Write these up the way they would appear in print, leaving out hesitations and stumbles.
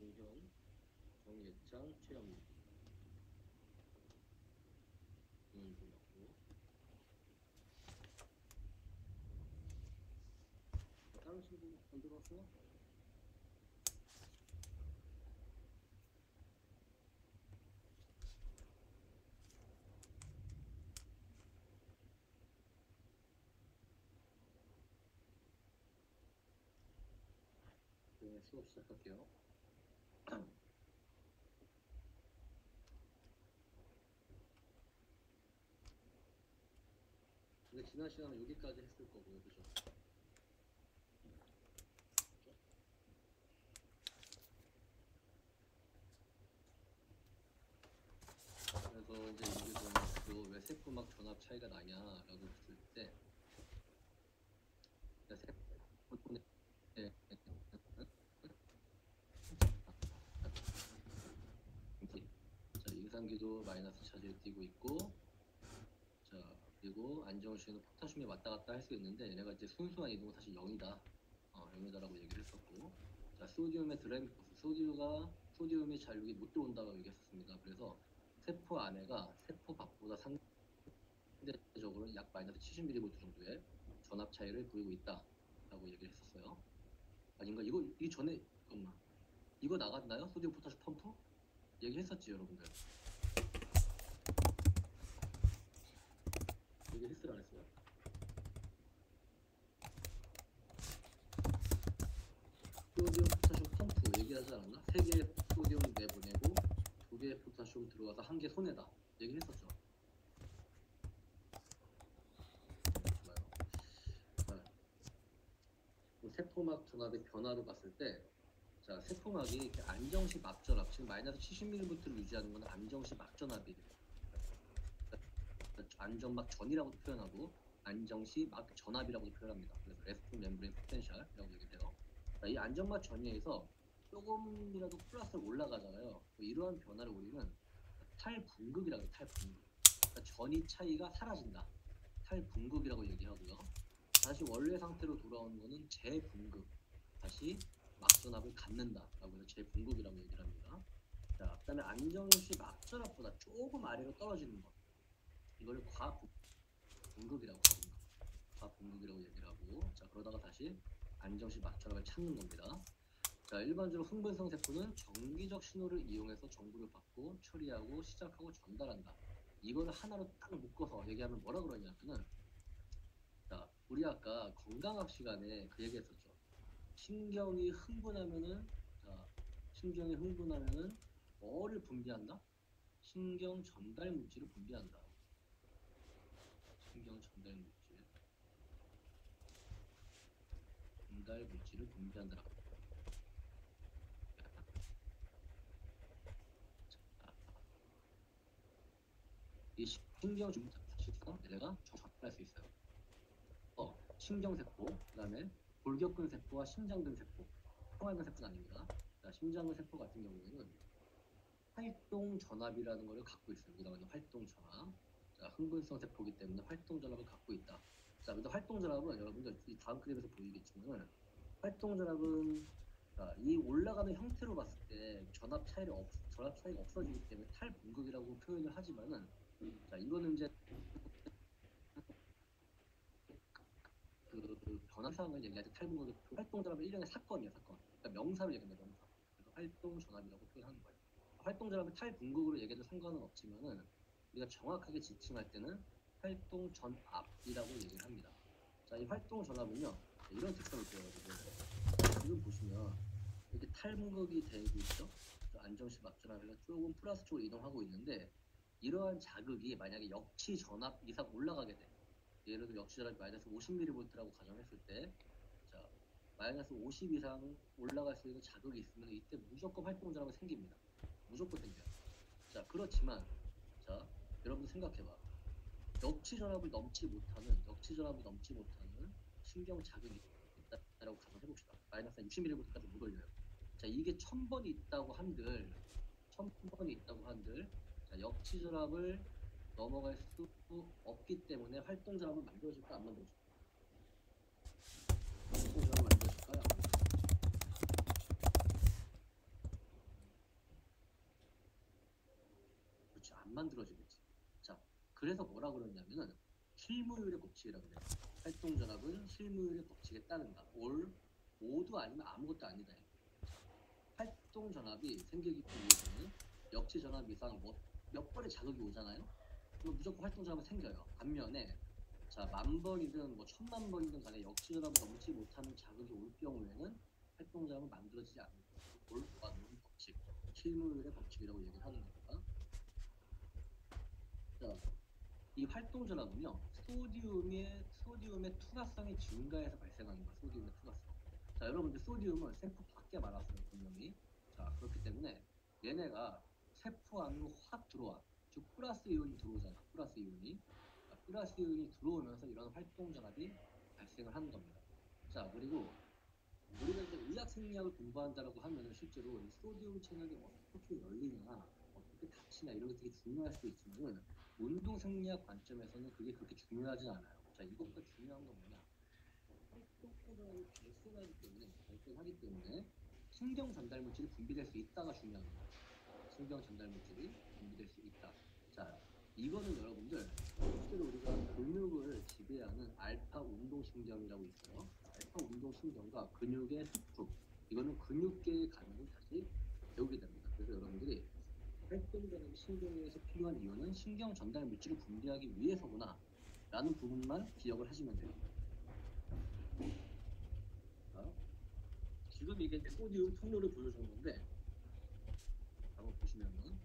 동현, 정예창, 최영민 들어갔고, 다른 친구 안 들어왔어? 네, 수업 시작할게요. 근데 지난 시간은 여기까지 했을 거고요, 그죠? 그래서 이제 이게 뭐냐, 왜 세포막 전압 차이가 나냐라고 했을 때, 세포 자, 임상기도 마이너스 차지를 띄고 있고, 자, 그리고 안정시에는 포타슘이 왔다 갔다 할 수 있는데 얘네가 이제 순수한 이동은 사실 0이다. 0이다라고 얘기를 했었고, 자, 소디움의 드라이미포스, 소디움이 잘 여기 못 들어온다고 얘기했었습니다. 그래서 세포 안에가 세포 밖보다 상대적으로 약 마이너스 70mV 정도의 전압 차이를 보이고 있다라고 얘기를 했었어요. 아닌가? 이 전에 잠깐만, 이거 나갔나요? 소디움 포타슘 펌프? 얘기했었지 여러분들. 얘기했어요 안 했어요? 소디움 포타슘 펌프 얘기하지 않았나? 3개의 소디움 내보내고 2개의 포타슘 들어가서 1개 손해다 얘기했었죠. 좋아요. 자, 세포막 전압의 변화를 봤을 때, 자, 세포막이 이렇게 안정시 막전압, 지금 마이너스 70mV를 유지하는 건 안정시 막전압이에요. 안정막 전이라고도 표현하고 안정시 막 전압이라고도 표현합니다. 그래서 레스팅 멤브레인 포텐셜이라고 얘기해요. 이 안정막 전위에서 조금이라도 플러스로 올라가잖아요. 뭐 이러한 변화를 우리는 탈분극이라고 해요. 탈분극. 그러니까 전위 차이가 사라진다. 탈분극이라고 얘기하고요. 다시 원래 상태로 돌아오는 거는 재분극. 다시 막전압을 갖는다라고 해서 재분극이라고 얘기를 합니다. 자, 그다음에 안정시 막전압보다 조금 아래로 떨어지는 것. 이걸 과분극이라고 합니다. 과분극이라고 얘기를 하고, 자, 그러다가 다시 안정시 막전압을 찾는 겁니다. 자, 일반적으로 흥분성 세포는 정기적 신호를 이용해서 정보를 받고 처리하고 시작하고 전달한다. 이거를 하나로 딱 묶어서 얘기하면 뭐라 그러냐면은, 자, 우리 아까 건강학 시간에 그 얘기했었죠. 신경이 흥분하면은, 자, 신경이 흥분하면은 뭐를 분비한다? 신경 전달 물질을 분비한다. 신경 전달 물질을 분비한다. 이 신경 중립 사실상 얘네가 전달할 수 있어요. 신경세포, 그 다음에 골격근 세포와 심장근 세포, 통활근 세포는 아닙니다. 자, 심장근 세포 같은 경우에는 활동 전압이라는 것을 갖고 있어요. 여기 나오는 활동 전압. 자, 흥분성 세포이기 때문에 활동 전압을 갖고 있다. 자, 근데 활동 전압은 여러분들 이 다음 그림에서 보이겠지만, 활동 전압은, 자, 이 올라가는 형태로 봤을 때 전압 차이가 없어지기 때문에 탈분극이라고 표현을 하지만은, 자, 이거는 이제 그 변화상을 얘기할 때 탈분극의 활동 전압은 일련의 사건이에요, 사건. 그러니까 명사로 얘기합니다, 명사. 그래서 활동 전압이라고 표현하는 거예요. 활동 전압을 탈분극으로 얘기해도 상관은 없지만은 우리가 정확하게 지칭할 때는 활동 전압이라고 얘기를 합니다. 자, 이 활동 전압은요, 이런 특성을 보여가지고 지금 보시면 이렇게 탈분극이 되고 있죠. 안정시 막전압에서 조금 플러스 쪽으로 이동하고 있는데, 이러한 자극이 만약에 역치 전압 이상 올라가게 돼. 예를 들어 역시 전압이 마이너스 50mV라고 가정했을 때, 자, 마이너스 50 이상 올라갈 수 있는 자극이 있으면 이때 무조건 활동 전압이 생깁니다. 무조건 생겨요. 자, 그렇지만, 자, 여러분 생각해봐. 역치 전압을 넘지 못하는 신경 자극이 있다라고 가정해봅시다. 마이너스 60mV까지 못 올려요. 자, 이게 1000번이 있다고 한들, 자, 역치 전압을 넘어갈 수 없기 때문에 활동 전압은 만들어질까 안 만들어질까? 활동 전압 만들어질까요? 만들어지겠지. 자, 그래서 뭐라 그러냐면은 실무율의 법칙이라고 그래요. 활동전압은 실무율의 법칙에 따른다. 모두 아니면 아무것도 아니다. 활동전압이 생기기 위해서는 역지전압 이상 몇 번의 자극이 오잖아요. 그럼 무조건 활동전압은 생겨요. 반면에 자, 10,000번이든 뭐 1,000,000번이든 간에 역지전압을 넘지 못하는 자극이 올 경우에는 활동전압은 만들어지지 않는다. 뭘 모아놓은 법칙, 실무율의 법칙이라고 얘기를 하는 겁니다. 자, 이 활동전압은요, 소디움의 투과성이 증가해서 발생하는 거예요. 소디움의 투과성. 자, 여러분들 소디움은 세포 밖에 많았어요, 분명히. 자, 그렇기 때문에 얘네가 세포 안으로 확 들어와. 즉 플러스 이온이 들어오잖아. 플러스 이온이. 자, 플러스 이온이 들어오면서 이런 활동전압이 발생을 하는 겁니다. 자, 그리고 우리가 이제 의학 생리학을 공부한다라고 하면은 실제로 이 소디움 채널이 어떻게 열리냐, 어떻게 닫히냐 이런 게 되게 중요할 수도 있지만은 운동 생리학 관점에서는 그게 그렇게 중요하진 않아요. 자, 이것보다 중요한 건 뭐냐? 활동포도를 발생하기 때문에 신경 전달 물질이 분비될 수 있다가 중요합니다. 신경 전달 물질이 분비될 수 있다. 자, 이거는 여러분들 실제로 우리가 근육을 지배하는 알파 운동신경이라고 있어요. 알파 운동신경과 근육의 흡수, 이거는 근육계에 가면 다시 배우게 됩니다. 그래서 여러분들이 활동전압이 신경에서 필요한 이유는 신경 전달 물질을 분비하기 위해서구나 라는 부분만 기억을 하시면 돼요. 자, 지금 이게 소디움 통로를 보여주는 건데 한번 보시면은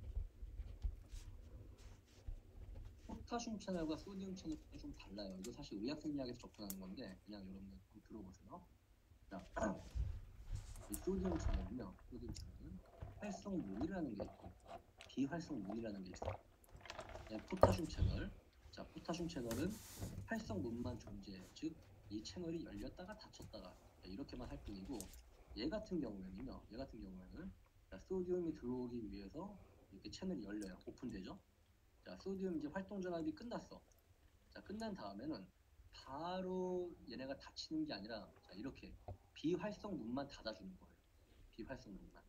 포타슘 채널과 소디움 채널이 좀 달라요. 이거 사실 의학생리학에서 접근하는 건데 그냥 여러분들 한번 들어보세요. 자, 이 소디움 채널은요, 소디움 채널은 활성문이라는 게 있고 비활성문이라는 게 있어요. 네, 포타슘 채널. 자, 포타슘 채널은 활성문만 존재해. 즉, 이 채널이 열렸다가 닫혔다가 이렇게만 할 뿐이고, 얘 같은 경우에는 자, 소디움이 들어오기 위해서 이렇게 채널이 열려요. 오픈되죠? 자, 소디움 이제 활동 전압이 끝났어. 자, 끝난 다음에는 바로 얘네가 닫히는 게 아니라 자, 이렇게 비활성문만 닫아주는 거예요. 비활성문만.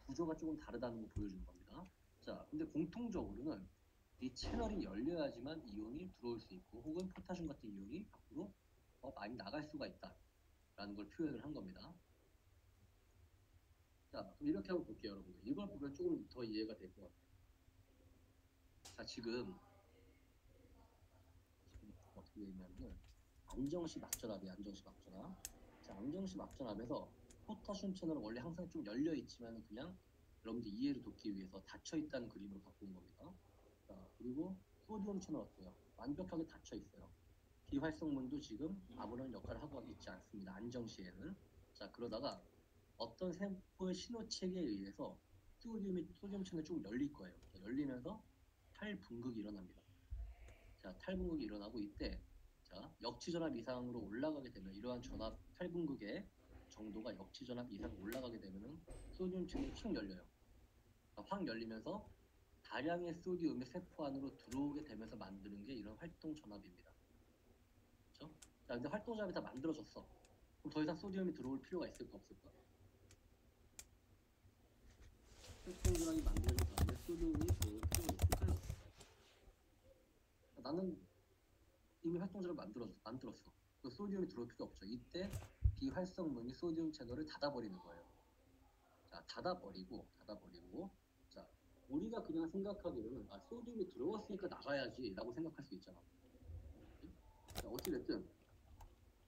구조가 조금 다르다는 거 보여주는 겁니다. 자, 근데 공통적으로는 이 채널이 열려야지만 이온이 들어올 수 있고 혹은 포타슘 같은 이온이 밖으로 많이 나갈 수가 있다라는 걸 표현을 한 겁니다. 자, 그럼 이렇게 한번 볼게요, 여러분들. 이걸 보면 조금 더 이해가 될 것 같아요. 자, 지금 어떻게 되어 있냐면 안정시 막전압이에요. 안정시 막전압. 자, 안정시 막전압에서 포타슘 채널은 원래 항상 좀 열려 있지만 그냥 여러분들 이해를 돕기 위해서 닫혀 있다는 그림으로 갖고 온 겁니다. 자, 그리고 소디움 채널 어때요? 완벽하게 닫혀 있어요. 비활성문도 지금 아무런 역할을 하고 있지 않습니다. 안정시에는. 자, 그러다가 어떤 세포의 신호체계에 의해서 소디움 채널이 좀 열릴 거예요. 자, 열리면서 탈분극이 일어납니다. 자, 탈분극이 일어나고 이때 자, 역지전압 이상으로 올라가게 되면 이러한 전압 탈분극의 정도가 역지전압 이상 올라가게 되면은 소디움 채널이 확 열려요. 확 열리면서 다량의 소디움이 세포 안으로 들어오게 되면서 만드는 게 이런 활동 전압입니다. 그렇죠? 자, 근데 활동 전압이 다 만들어졌어. 그럼 더 이상 소디움이 들어올 필요가 있을까 없을까? 활동 전압이 만들어진 다음에 소디움이 들어올 필요가 있을까요? 나는 이미 활동 전압 만들었어. 그 소디움이 들어올 필요 없죠. 이때 비활성문이 소디움 채널을 닫아버리는 거예요. 자, 닫아버리고 자, 우리가 그냥 생각하기로는 소디움이 들어왔으니까 나가야지 라고 생각할 수 있잖아. 자, 어찌됐든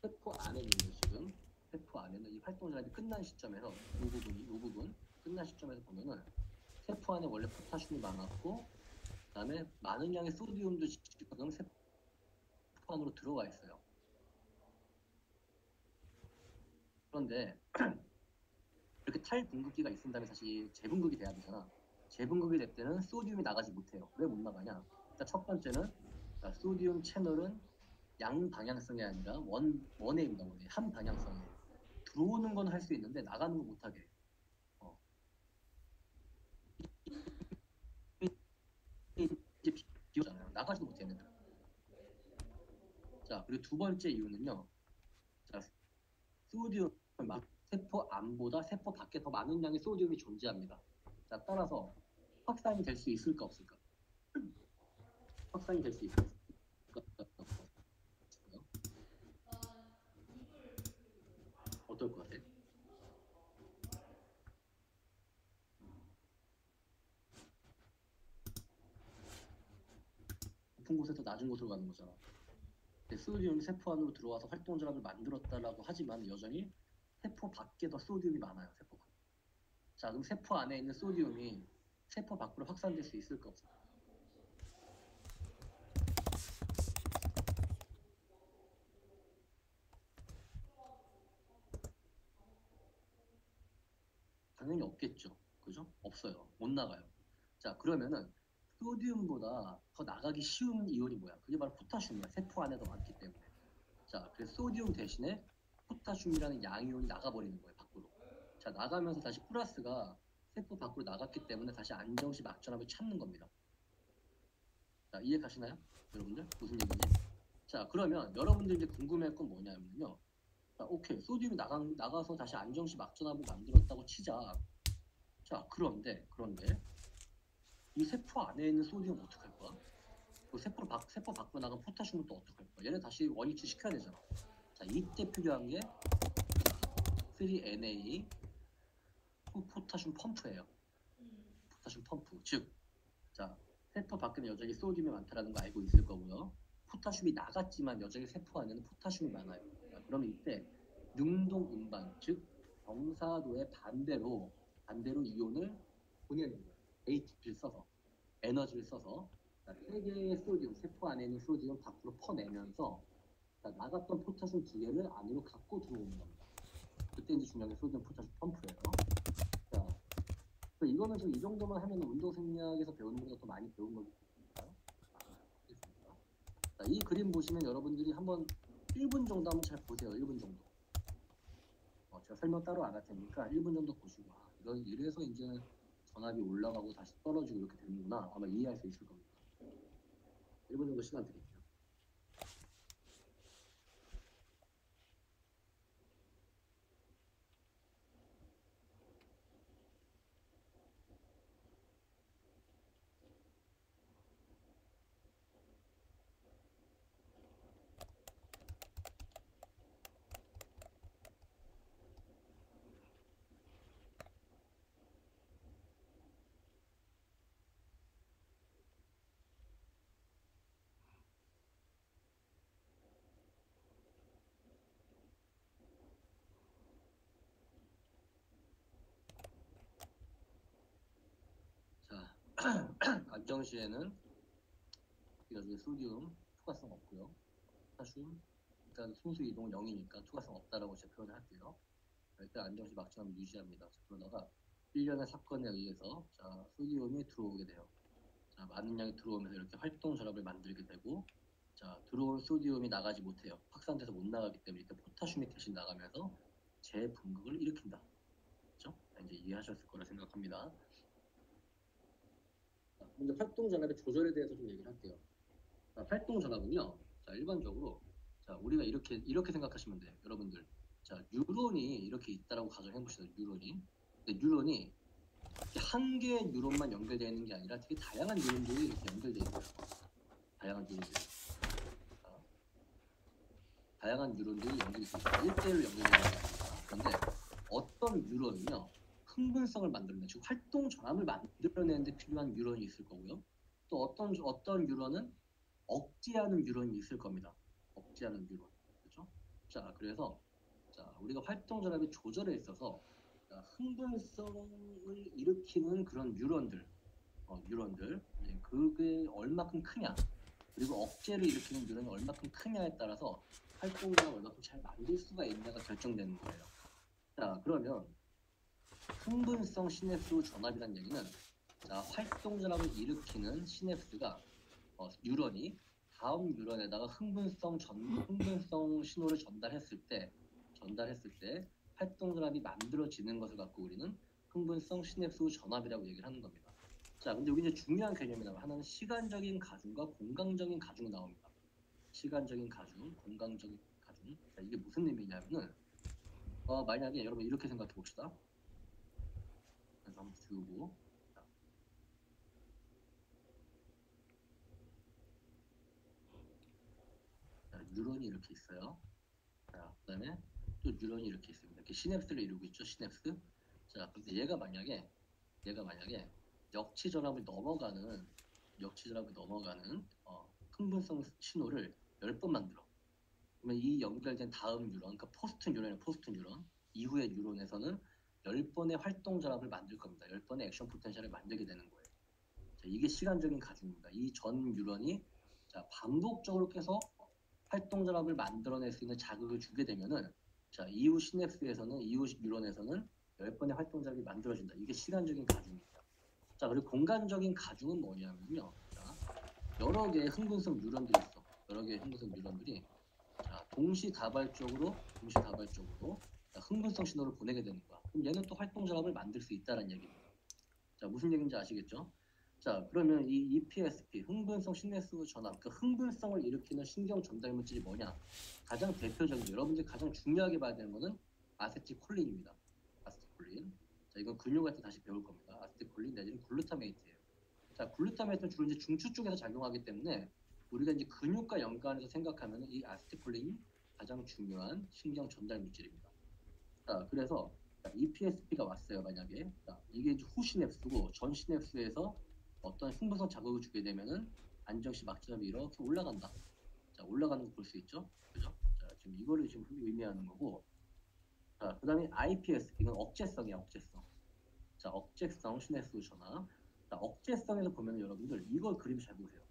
세포 안에는요, 지금 세포 안에는 이 활동 전압이 끝난 시점에서 이 부분 끝난 시점에서 보면은 세포 안에 원래 포타슘이 많았고 그다음에 많은 양의 소디움도 지금 세포 안으로 들어와 있어요. 그런데 이렇게 탈분극기가 있은 다음에 다시 재분극이 돼야 되잖아. 재분극이 될 때는 소디움이 나가지 못해요. 왜 못 나가냐? 일단 첫 번째는 소디움 채널은 양방향성이 아니라 원웨이입니다. 한 방향성이에요. 들어오는 건 할 수 있는데 나가는 건 못하게 해요. 이제 비오잖아요. 나가지도 못해 얘네들. 자, 그리고 두 번째 이유는요. 자, 소디움 세포 안보다 세포 밖에 더 많은 양의 소디움이 존재합니다. 자, 따라서 확산이 될 수 있을까 없을까? 확산이 될 수 있을까요? 어떨 것 같아요? 높은 곳에서 낮은 곳으로 가는 거잖아. 소디움이 세포 안으로 들어와서 활동 전압을 만들었다라고 하지만 여전히 세포 밖에 더 소디움이 많아요. 세포 밖. 자, 그럼 세포 안에 있는 소디움이 세포 밖으로 확산될 수 있을까 없을까? 당연히 없겠죠. 그죠? 없어요. 못 나가요. 자, 그러면은 소디움보다 더 나가기 쉬운 이온이 뭐야? 그게 바로 포타슘이야. 세포 안에 더 많기 때문에. 자, 그래서 소디움 대신에 포타슘이라는 양이온이 나가버리는 거예요. 밖으로. 자, 나가면서 다시 플러스가 세포 밖으로 나갔기 때문에 다시 안정시 막전압을 찾는 겁니다. 자, 이해 가시나요? 여러분들? 무슨 얘기인지? 자, 그러면 여러분들 이제 궁금해할 건 뭐냐면요. 자, 오케이. 소디움이 나가서 다시 안정시 막전압을 만들었다고 치자. 자, 그런데 이 세포 안에 있는 소디움 어떡할 거야? 그 세포 밖으로 나간 포타슘은 또 어떡할 거야? 얘네 다시 원위치 시켜야 되잖아. 자, 이때 필요한 게 3Na 포타슘 펌프예요. 포타슘 펌프. 즉, 자, 세포 밖에는 여전히 소디움이 많다라는 거 알고 있을 거고요. 포타슘이 나갔지만 여전히 세포 안에는 포타슘이 많아요. 자, 그러면 이때 능동 운반, 즉 경사도의 반대로 이온을 보내는 거예요. ATP를 써서 에너지를 써서 자, 3개의 소디움, 세포 안에 있는 소디움 밖으로 퍼내면서 자, 나갔던 포타슘 2개를 안으로 갖고 들어오는 겁니다. 그때 이제 중요한 게 소디움 포타슘 펌프예요. 자, 이거는 지금 이 정도만 하면 운동생리학에서 배우는 것보다 더 많이 배운 거겠습니까? 자, 이 그림 보시면 여러분들이 한번 1분 정도 한번 잘 보세요. 1분 정도. 제가 설명 따로 안 할 테니까 1분 정도 보시고 이래서 이제 전압이 올라가고 다시 떨어지고 이렇게 되는구나. 아마 이해할 수 있을 겁니다. 1분 정도 시간 드릴게요. 안정시에는 여기 소디움 투과성 없고요. 포타슘 일단 순수 이동은 0이니까 투과성 없다라고 제가 표현을 할게요. 일단 안정시 막전압을 유지합니다. 자, 그러다가 1년의 사건에 의해서 자, 소디움이 들어오게 돼요. 자, 많은 양이 들어오면서 이렇게 활동 전압을 만들게 되고 자, 들어온 소디움이 나가지 못해요. 확산돼서 못 나가기 때문에 이때 포타슘이 대신 나가면서 재분극을 일으킨다. 그렇죠? 이제 이해하셨을 거라 생각합니다. 자, 먼저 활동 전압의 조절에 대해서 좀 얘기를 할게요. 자, 활동 전압은요. 자, 일반적으로 자, 우리가 이렇게 생각하시면 돼요. 여러분들. 자, 뉴런이 이렇게 있다라고 가정해 봅시다. 뉴런이. 근데 뉴런이 한 개의 뉴런만 연결되어 있는 게 아니라 되게 다양한 뉴런들이 이렇게 연결되어 있어요. 다양한 뉴런들이. 자, 다양한 뉴런들이 연결이 되어 있어요. 1대1로 연결되어 있는 게 아니라. 그런데 어떤 뉴런은요. 흥분성을 만들어내는, 즉 활동 전압을 만들어내는데 필요한 뉴런이 있을 거고요. 또 어떤 뉴런은 억제하는 뉴런이 있을 겁니다. 억제하는 뉴런. 그렇죠? 자, 그래서 자, 우리가 활동 전압의 조절에 있어서 자, 흥분성을 일으키는 그런 뉴런들, 그게 얼마큼 크냐, 그리고 억제를 일으키는 뉴런이 얼마큼 크냐에 따라서 활동 전압을 얼마큼 잘 만들 수가 있냐가 결정되는 거예요. 자, 그러면 흥분성 시냅스 전압이라는 얘기는 자, 활동 전압을 일으키는 시냅스가 뉴런이 다음 뉴런에다가 흥분성 신호를 전달했을 때 활동 전압이 만들어지는 것을 갖고 우리는 흥분성 시냅스 전압이라고 얘기를 하는 겁니다. 자, 근데 여기 이제 중요한 개념이 나와요. 하나는 시간적인 가중과 공간적인 가중이 나옵니다. 시간적인 가중, 공간적인 가중. 자, 이게 무슨 의미냐면은 만약에 여러분 이렇게 생각해 봅시다. 그래서 한번 지우고 뉴런이 이렇게 있어요. 자, 그다음에 또 뉴런이 이렇게 있습니다. 이렇게 시냅스를 이루고 있죠. 시냅스. 자, 근데 얘가 만약에 역지전압을 넘어가는 흥분성 신호를 10번 만들어. 그러면 이 연결된 다음 뉴런, 그러니까 포스트 뉴런 이후의 뉴런에서는 10번의 활동 전압을 만들 겁니다. 10번의 액션 포텐셜을 만들게 되는 거예요. 자, 이게 시간적인 가중입니다. 이 전 뉴런이 자, 반복적으로 계속 활동 전압을 만들어낼 수 있는 자극을 주게 되면은 자, 이후 뉴런에서는 10번의 활동 전압이 만들어진다. 이게 시간적인 가중입니다. 자, 그리고 공간적인 가중은 뭐냐면요. 자, 여러 개의 흥분성 뉴런들이 있어. 여러 개의 흥분성 뉴런들이 자, 동시다발적으로 자, 흥분성 신호를 보내게 되는 거야. 그럼 얘는 또 활동 전압을 만들 수 있다는 얘기입니다. 자, 무슨 얘기인지 아시겠죠? 자, 그러면 이 EPSP, 흥분성 신뢰수 전압, 그 흥분성을 일으키는 신경 전달 물질이 뭐냐? 가장 대표적인, 여러분들이 가장 중요하게 봐야 되는 거는 아세틸콜린입니다. 아세틸콜린. 자, 이건 근육할 때 다시 배울 겁니다. 아세틸콜린 내지는 글루타메이트예요. 자, 글루타메이트는 주로 이제 중추 쪽에서 작용하기 때문에 우리가 이제 근육과 연관해서 생각하면 이 아세틸콜린이 가장 중요한 신경 전달 물질입니다. 자, 그래서 EPSP가 왔어요. 만약에 자, 이게 이제 후 시냅스고 전 시냅스에서 어떤 흥분성 자극을 주게 되면은 안정시 막전압이 이렇게 올라간다. 자, 올라가는 거 볼 수 있죠? 그죠? 자, 지금 이거를 지금 의미하는 거고. 자, 그다음에 IPSP는 억제성이야, 억제성. 자, 억제성 시냅스 전압. 자, 억제성에서 보면 여러분들 이걸 그림 잘 보세요.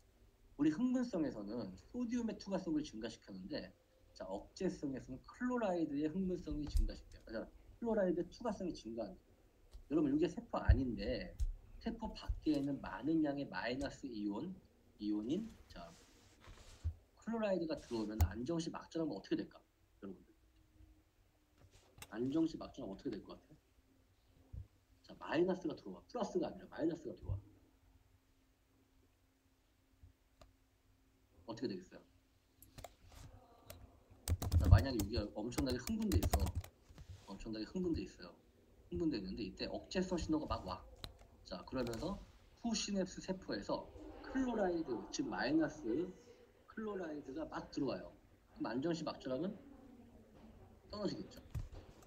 우리 흥분성에서는 소디움의 투과성을 증가시켰는데 자, 억제성에서는 클로라이드의 흥분성이 증가시켜요. 자, 클로라이드의 투과성이 증가한다. 여러분 이게 세포 아닌데 세포 밖에 있는 많은 양의 마이너스 이온인 자, 클로라이드가 들어오면 안정시 막전하면 어떻게 될까? 여러분들 안정시 막전하면 어떻게 될 것 같아요? 자, 마이너스가 들어와. 플러스가 아니라 마이너스가 들어와. 어떻게 되겠어요? 자, 만약에 여기가 엄청나게 흥분돼 있어요. 흥분돼 있는데 이때 억제성 신호가 막 와. 자, 그러면서 후시냅스 세포에서 클로라이드, 즉 마이너스 클로라이드가 막 들어와요. 그럼 안정시 막전하면 떨어지겠죠.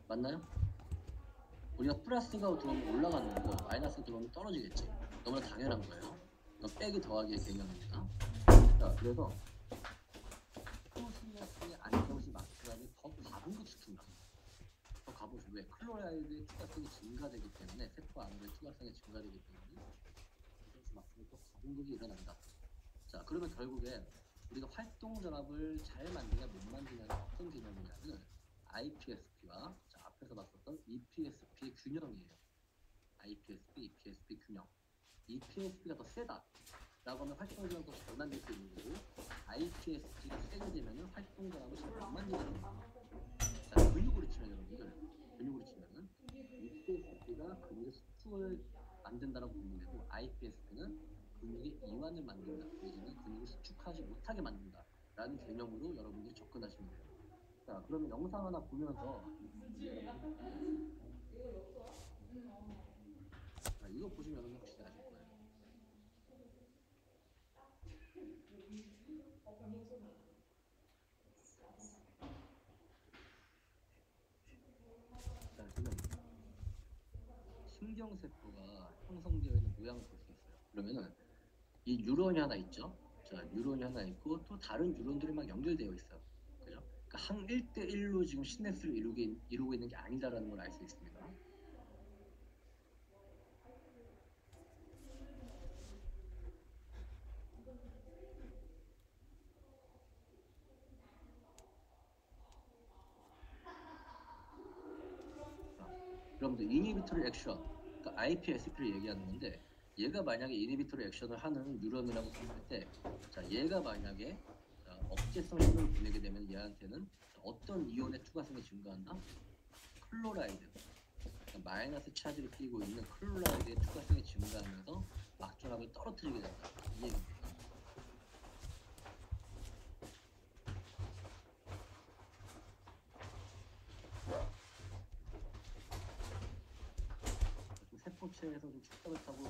맞나요? 우리가 플러스가 들어오면 올라가는 거고 마이너스가 들어오면 떨어지겠지. 너무나 당연한 거예요. 빼기 더하기의 개념입니다. 자, 그래서 후시냅스의 안정시 막전함이 더 가분급시킨다. 더 가보죠. 왜? 클로라이드의 투과성이 증가되기 때문에 세포 안으로의 투과성이 증가되기 때문에 안정시 막전이 더 가분급이 일어난다. 자, 그러면 결국에 우리가 활동 전압을 잘 만드냐 못 만드냐는 어떤 개념이냐면 IPSP와 자, 앞에서 봤었던 EPSP의 균형이에요. EPSP 균형. EPSP가 더 세다. 라고 하면 활동 전압도 잘 만들 수 있는 거고 IPSP가 세게 되면 활동 전압을 잘 못 만들게 됩니다. 자, 근육으로 치면 여러분들 EPSP가 근육의 수축을 만든다라고 보면 되고 IPSP는 근육의 이완을 만든다. 내지는 근육을 수축하지 못하게 만든다. 라는 개념으로 여러분들이 접근하시면 돼요. 자, 그러면 영상 하나 보면서 자, 이거 보시면 여러분 확실히 아실 거예요. 자, 지금 신경세포가 형성되어 있는 모양을 볼 수 있어요. 그러면은 이 뉴런이 하나 있죠. 자, 뉴런이 하나 있고 또 다른 뉴런들이 막 연결되어 있어요. 그죠? 그러니까 한 1대1로 지금 시냅스를 이루고 있는 게 아니다라는 걸 알 수 있습니다. 여러분들 이니비토리 액션, 그러니까 IPSP를 얘기하는 건데 얘가 만약에 이니비토리 액션을 하는 뉴런이라고 봤을 때 자, 얘가 만약에 자, 억제성 신호를 보내게 되면 얘한테는 자, 어떤 이온의 투과성이 증가한다? 클로라이드, 그러니까 마이너스 차지를 띠고 있는 클로라이드의 투과성이 증가하면서 막전압을 떨어뜨리게 된다. 이 얘기입니다. 세포체에서 좀 축적을 타고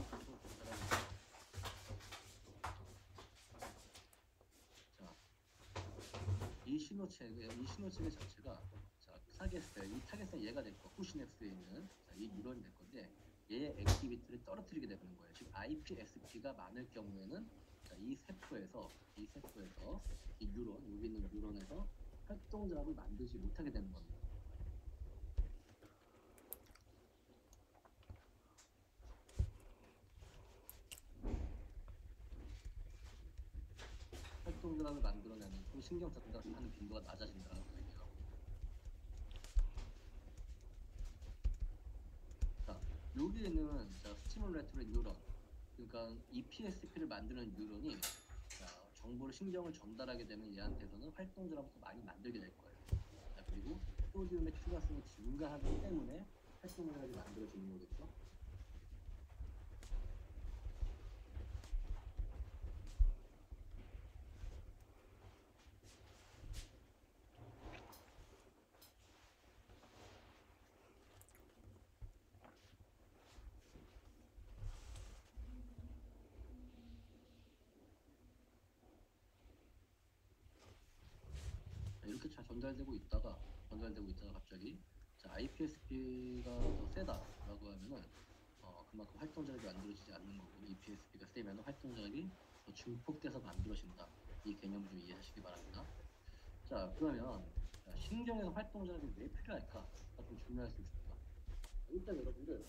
자, 이 이 신호체계 자체가 자, 이 타겟은 얘가 될 거, 후시냅스에 있는 자, 이 뉴런이 될 건데 얘의 액티비티를 떨어뜨리게 되는 거예요. 즉 IPSP가 많을 경우에는 자, 이 세포에서 이 뉴런, 여기 있는 뉴런에서 활동작업을 만들지 못하게 되는 겁니다. 활동작업을 만들어내는 신경 전달을 하는 빈도가 낮아진다는 거예요. 자, 여기에는 자, 스티뮬레이터리 뉴런, 그러니까 EPSP를 만드는 뉴런이 자, 정보를 신경을 전달하게 되면 얘한테서는 활동작업을 더 많이 만들게 될 거예요. 자, 그리고 소디움의 추가성이 증가하기 때문에 활동작업이 만들어지는 거겠죠. 이렇게 잘 전달되고 있다가 갑자기 자, IPSP가 더 세다라고 하면은 그만큼 활동작업이 만들어지지 않는 거고 EPSP가 세면 활동작업이 더 증폭돼서 만들어진다. 이 개념을 좀 이해하시기 바랍니다. 자, 그러면 자, 신경에서 활동작업이 왜 필요할까? 좀 중요할 수 있습니다. 일단 여러분들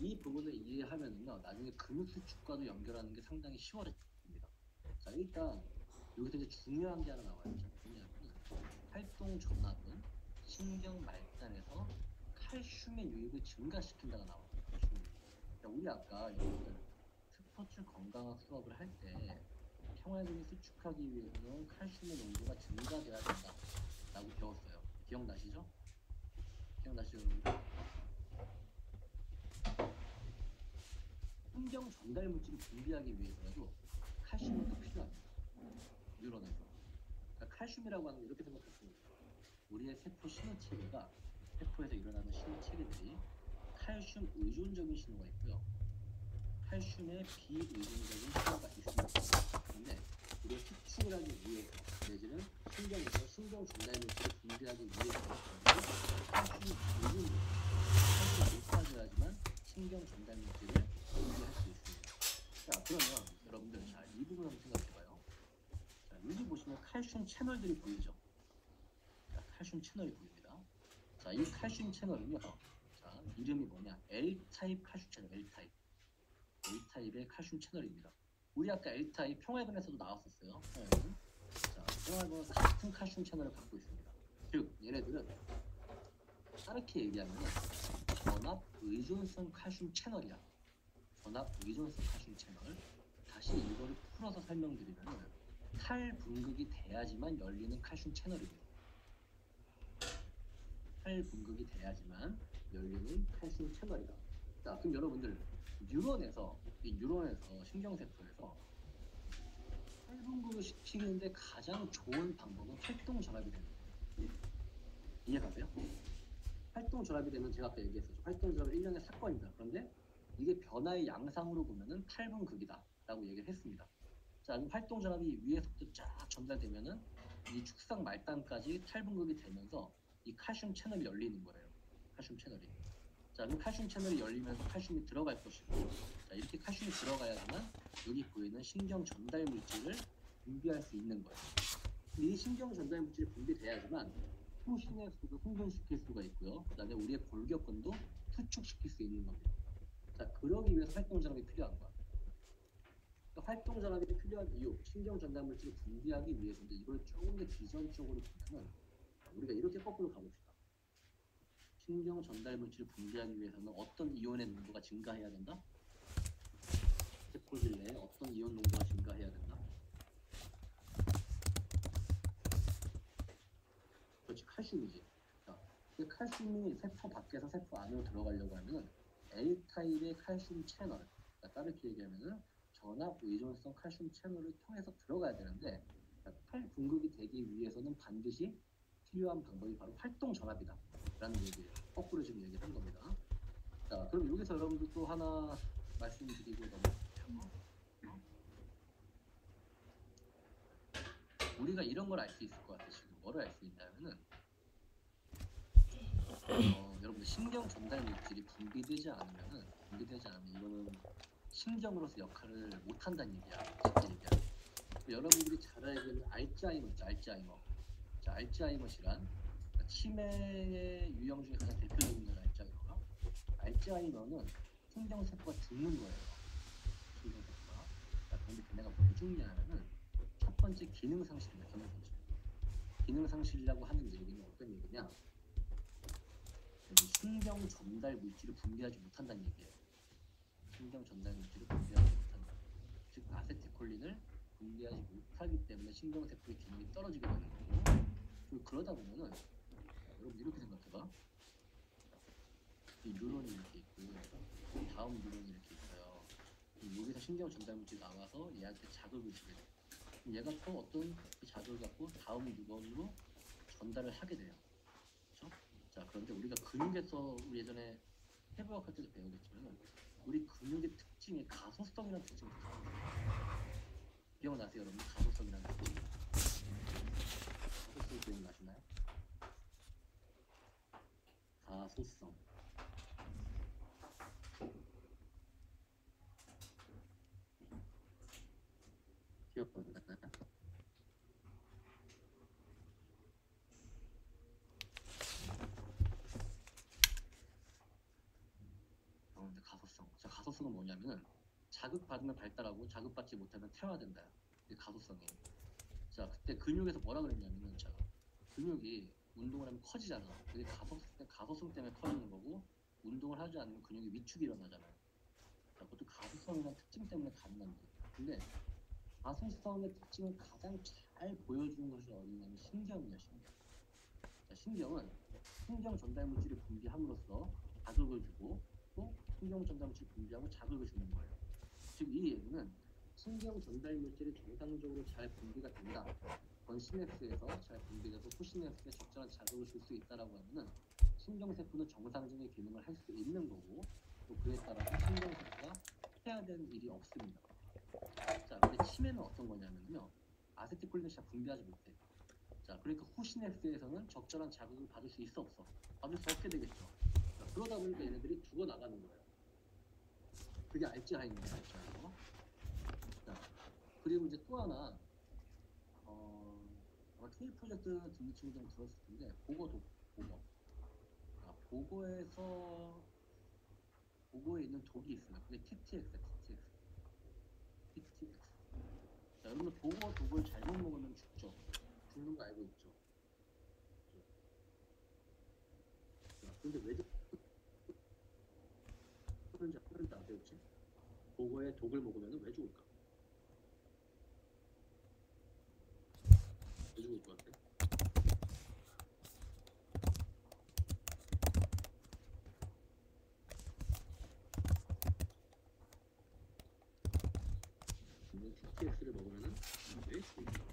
이 부분을 이해하면은요 나중에 근육 수축과도 연결하는 게 상당히 쉬워집니다. 자, 일단 여기서 이제 중요한 게 하나 나와요. 자, 뭐냐면은 활동 전압은 신경 말단에서 칼슘의 유입을 증가시킨다가 나와요. 칼슘. 자, 우리 아까 여러분들 스포츠 건강학 수업을 할 때 평화근이 수축하기 위해서는 칼슘의 농도가 증가돼야 된다라고 배웠어요. 기억나시죠? 기억나시죠, 여러분들? 신경 전달 물질을 분비하기 위해서라도 칼슘이 또 필요합니다. 뉴런에서. 그러니까 칼슘이라고 하는 건 이렇게 생각하시면 돼요. 우리의 세포 신호체계가 세포에서 일어나는 신호체계들이 칼슘 의존적인 신호가 있고요. 칼슘의 비의존적인 신호가 있습니다. 그런데 우리가 수축을 하기 위해서 내지는 신경에서 신경 전달 물질을 분비하기 위해서 칼슘이 의존적, 칼슘이 못 빠져야지만 신경 전달 물질을 분비할 수 있습니다. 자, 그러면 여러분들 자, 이 부분 한번 생각해봐요. 자, 여기 보시면 칼슘 채널들이 보이죠? 자, 칼슘 채널이 보입니다. 자, 이 칼슘 채널은요. 자, 이름이 뭐냐? L타입 칼슘 채널, L타입. L타입의 칼슘 채널입니다. 우리 아까 L타입 평활근에서도 나왔었어요. 평활근. 자, 평활근은 같은 칼슘 채널을 갖고 있습니다. 즉, 얘네들은 다르게 얘기하면 전압 의존성 칼슘 채널이야. 전압 의존성 칼슘 채널. 다시 이거를 풀어서 설명드리면 탈분극이 돼야지만 열리는 칼슘 채널입니다. 탈분극이 돼야지만 열리는 칼슘 채널이다. 자, 그럼 여러분들 뉴런에서 신경세포에서 탈분극을 시키는데 가장 좋은 방법은 활동 전압이 되는 거예요. 이해가세요? 활동 전압이 되면 제가 아까 얘기했었죠. 활동 전압은 일련의 사건이다. 그런데 이게 변화의 양상으로 보면은 탈분극이다 라고 얘기를 했습니다. 자, 그럼 활동 전압이 위에서부터 쫙 전달되면은 이 축상 말단까지 탈분극이 되면서 이 칼슘 채널이 열리는 거예요. 칼슘 채널이. 자, 그럼 칼슘 채널이 열리면서 칼슘이 들어갈 것이고, 자, 이렇게 칼슘이 들어가야지만 여기 보이는 신경 전달 물질을 분비할 수 있는 거예요. 이 신경 전달 물질이 분비돼야지만 후신해수도 흥분시킬 수가 있고요. 그다음에 우리의 골격근도 수축시킬 수 있는 겁니다. 자, 그러기 위해서 활동 전압이 필요한 거야. 그러니까 활동 전압이 필요한 이유, 신경 전달 물질을 분비하기 위해서인데 이걸 조금 더 비전적으로 보면은 우리가 이렇게 거꾸로 가봅시다. 신경 전달 물질을 분비하기 위해서는 어떤 이온의 농도가 증가해야 된다? 세포질 내에 어떤 이온 농도가 증가해야 된다? 그렇지, 칼슘이지. 자, 그 칼슘이 세포 밖에서 세포 안으로 들어가려고 하면은 L타입의 칼슘 채널, 그러니까 다르게 얘기하면은 전압 의존성 칼슘 채널을 통해서 들어가야 되는데 탈분극이 되기 위해서는 반드시 필요한 방법이 바로 활동 전압이다 라는 얘기예요. 거꾸로 지금 얘기를 한 겁니다. 자, 그럼 여기서 여러분들 또 하나 말씀드리고 넘어갈게요. 우리가 이런 걸 알 수 있을 것 같아. 지금 뭐를 알 수 있냐면은 여러분들 신경 전달 물질이 분비되지 않으면 이거는 신경으로서 역할을 못 한다는 얘기야. 쉽게 얘기하면. 여러분들이 잘 알기는 알츠하이머 있죠. 알츠하이머. 자, 알츠하이머시란 치매의 유형 중에 가장 대표적인 건 알츠하이머가. 알츠하이머는 신경세포가 죽는 거예요. 신경세포가. 자, 그런데 걔네가 왜 죽냐면은 첫 번째 기능상실입니다. 기능상실이라고 하는 얘기는 어떤 얘기냐? 신경 전달 물질을 분비하지 못한다는 얘기예요. 신경 전달 물질을 분비하지 못한다. 즉 아세틸콜린을 분비하지 못하기 때문에 신경세포의 기능이 떨어지게 되는 거고, 그리고 그러다 보면은 여러분 이렇게 생각해봐. 이 뉴런이 이렇게 있고 다음 뉴런이 이렇게 있어요. 여기서 신경 전달 물질이 나와서 얘한테 자극을 주게 돼. 얘가 또 어떤 그 자극을 갖고 다음 뉴런으로 전달을 하게 돼요. 그렇죠? 자, 그런데 우리가 근육에서 우리 예전에 해부학할 때도 배우겠지만 우리 근육의 특징이 가소성이라는 특징이 있어요. 기억나세요, 여러분? 가소성이라는 특징. 가소성 기억나시나요? 가소성. 기억나나요? 이제 가소성. 자, 가소성은 뭐냐면은 자극받으면 발달하고 자극받지 못하면 퇴화된다. 이게 가소성이에요. 자, 그때 근육에서 뭐라 그랬냐면은, 자, 근육이 운동을 하면 커지잖아. 그게 가소성 때문에 커지는 거고, 운동을 하지 않으면 근육이 위축이 일어나잖아요. 자, 그것도 가소성이라는 특징 때문에 가능한 거예요. 근데 가소성의 특징을 가장 잘 보여주는 것이 어디냐면 신경이야, 신경. 자, 신경은 신경 전달 물질을 분비함으로써 자극을 주고 또 신경 전달 물질을 분비하고 자극을 주는 거예요. 즉 이 얘기는 신경 전달 물질이 정상적으로 잘 분비가 된다. 건 시냅스에서 잘 분비되고 후시냅스에 적절한 자극을 줄 수 있다라고 하면은 신경세포는 정상적인 기능을 할 수 있는 거고, 또 그에 따라서 신경세포가 해야 되는 일이 없습니다. 자, 근데 치매는 어떤 거냐면요, 아세틸콜린을 잘 분비하지 못해. 자, 그러니까 후시냅스에서는 적절한 자극을 받을 수 있어 없어? 받을 수 없게 되겠죠. 자, 그러다 보니까 얘네들이 죽어 나가는 거예요. 그게 알츠하이머예요, 알츠하이머. 자, 그리고 이제 또 하나, 아마 K 프로젝트 듣는 친구들은 들었을 텐데, 보고. 아, 보고에 있는 독이 있어요. 그게 TTX야, TTX. TTX. 자, 여러분들 보고 독을 잘못 먹으면 죽죠. 죽는 거 알고 있죠. 자, 근데 왜 죽는지 아세요, 혹시? 보고에 독을 먹으면 왜 죽을까? 왜 죽을 것 같아? TTX를 먹으면 왜 죽을까?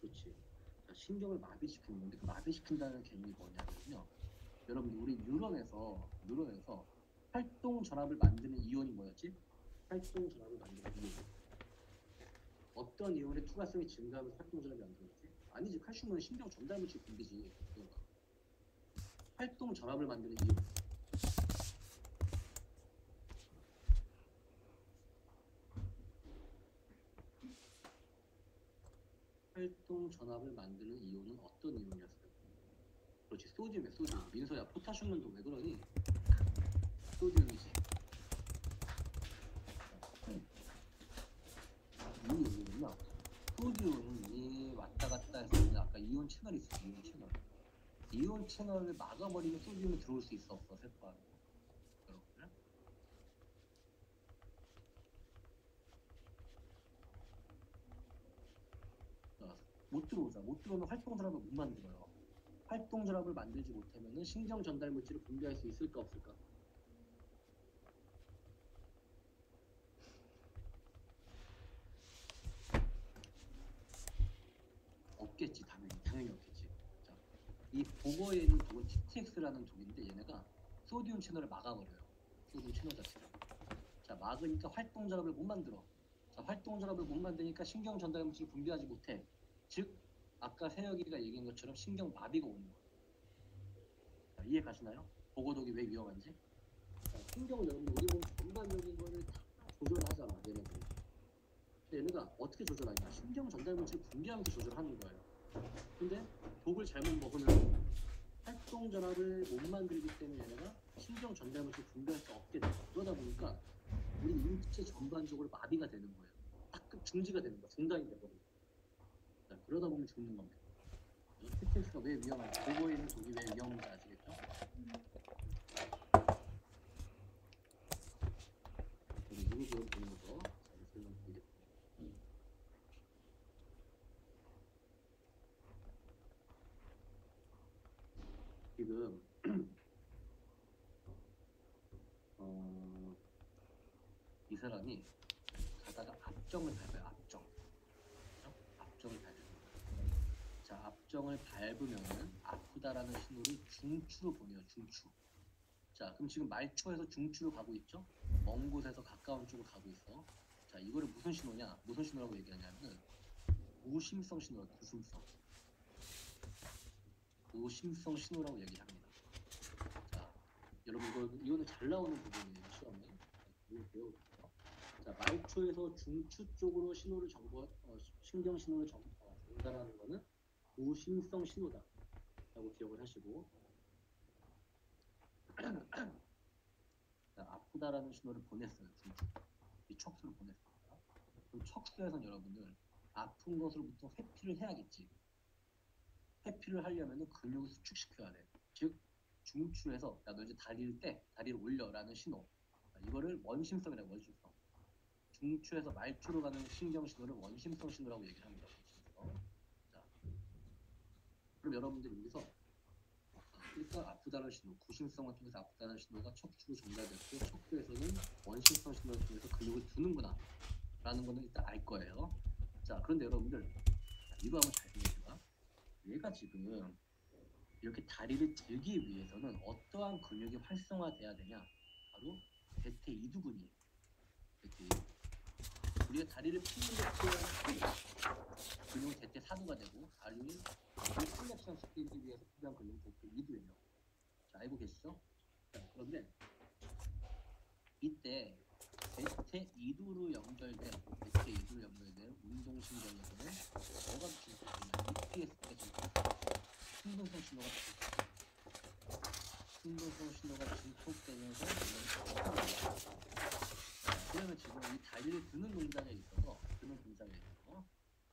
그렇지. 자, 신경을 마비시키는 건데 그 마비시킨다는 개념이 뭐냐면요. 여러분 우리 뉴런에서 활동 전압을 만드는 이온이 뭐였지? 활동 전압을 만드는 이온. 어떤 이온의 투과성이 증가하면서 활동 전압이 안 들어가지? 아니지. 칼슘은 신경 전달 물질 분비지. 활동 전압을 만드는 이온. 활동 전압을 만드는 이온은 어떤 이온이었어요? 그렇지, 소디움이야, 소디움. 민서야, 포타슘은 너 왜 그러니? 소디움이지. 이 이온은요, 소디움이 왔다 갔다 해서 아까 이온 채널이 있어, 이온 채널. 이온 채널을 막아버리면 소디움이 들어올 수 있어, 없어, 세포 안에. 여러분들. 못 들어오면 활동 전압을 못 만들어요. 활동 전압을 만들지 못하면 신경 전달 물질을 분비할 수 있을까, 없을까? 없겠지, 당연히 없겠지. 자, 이 보고에 있는 독은 TTX라는 독인데 얘네가 소디움 채널을 막아버려요. 없거든 신호 자체가. 자, 막으니까 활동 전압을 못 만들어. 자, 활동 전압을 못 만드니까 신경 전달 물질을 분비하지 못해. 즉 아까 세혁이가 얘기한 것처럼 신경 마비가 오는 거야. 자, 이해 가시나요? 보고독이 왜 위험한지? 자, 신경을 여러분 우리 몸 전반적인 거를 다 조절하잖아 얘네들. 근데 얘네가 어떻게 조절하냐? 신경 전달 물질을 분비하면서 조절하는 거예요. 근데 독을 잘못 먹으면 활동 전압을 못 만들기 때문에 얘네가 신경 전달 물질을 분비할 수 없게 돼. 그러다 보니까 우리 인체 전반적으로 마비가 되는 거예요. 딱 중지가 되는 거야. 중단이 돼버리는 거야. 그러다 보면 죽는 겁니다. TTX가 왜 위험한지, 보고에 있는 독이 왜 위험한지 아시겠죠? 저는 이거 보면서 잘 설명드리겠습니다. 지금 이 사람이 가다가 앞정을 밟아요. 앞정을 밟아요. 자, 앞정을 밟으면은 아프다라는 신호를 중추로 보내요. 중추. 자, 그럼 지금 말초에서 중추로 가고 있죠? 먼 곳에서 가까운 쪽으로 가고 있어. 자, 이거를 무슨 신호냐? 무슨 신호라고 얘기하냐면은 구심성 신호라고. 구심성 신호라고 얘기합니다. 자, 여러분 이거는 잘 나오는 부분이에요. 시험에. 이거 배워보세요. 자, 말초에서 중추 쪽으로 신호를 신경 신호를 전달하는 거는 구심성 신호다 라고 기억을 하시고 자, 아프다라는 신호를 보냈어요. 중추. 이 척수를 보냈습니다. 그럼 척수에서는 여러분들 아픈 것으로부터 회피를 해야겠지. 회피를 하려면 근육을 수축시켜야 돼. 즉 중추에서 야, 너 이제 다리를 떼, 다리를 올려라는 신호. 자, 이거를 원심성이라고. 원심성. 중추에서 말초로 가는 신경 신호를 원심성 신호라고 얘기를 합니다. 원심성. 자, 그럼 여러분들이 여기서 그러니까 아프다는 신호, 구심성을 통해서 아프다는 신호가 척추로 전달됐고 척추에서는 원심성 신호를 통해서 근육을 두는구나 라는 거는 일단 알 거예요. 자, 그런데 여러분들 이거 한번 잘 생각해봐. 얘가 지금 이렇게 다리를 들기 위해서는 어떠한 근육이 활성화돼야 되냐? 바로 대퇴이두근이에요. 대퇴이두근. 우리가 다리를 펴는 데 근육은 대퇴사두가 되고 다리를 플렉션 시키기 위해서 필요한 근육은 대퇴이두예요. 자, 알고 계시죠? 자, 그런데 이때 대퇴이두로 연결된 운동신경에서는 뭐가 중요하냐? EPS가 중요해요. 충동성 신호가 증폭되면서 그러면 지금 이 다리를 드는 동작에 있어서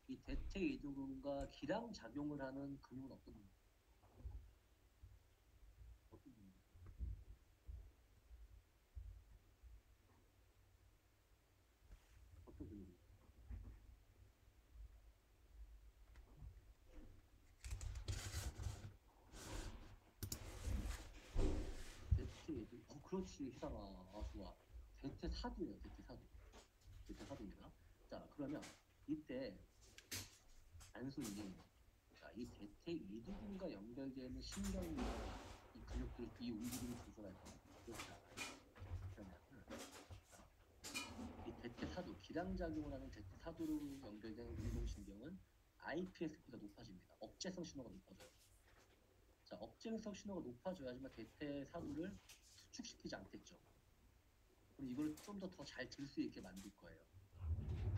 이 대퇴이두근과 기랑 작용을 하는 근육은 어떤 근육이에요? 어떤 근육이에요? 대퇴이두근. 그렇지, 희상아. 좋아. 대퇴사두예요. 대퇴사두입니다. 자, 그러면 이때 단순히 이 대퇴이두근과 연결되는 신경이 이 근육들, 이 움직임을 조절할 때 그렇지 않아요. 그러면 이 대퇴사두, 기량작용을 하는 대퇴사두로 연결된 운동신경은 IPSP가 높아집니다. 억제성 신호가 높아져요. 자, 억제성 신호가 높아져야지만 대퇴사두를 수축시키지 않겠죠. 그럼 이걸 좀 더 잘 들 수 있게 만들 거예요.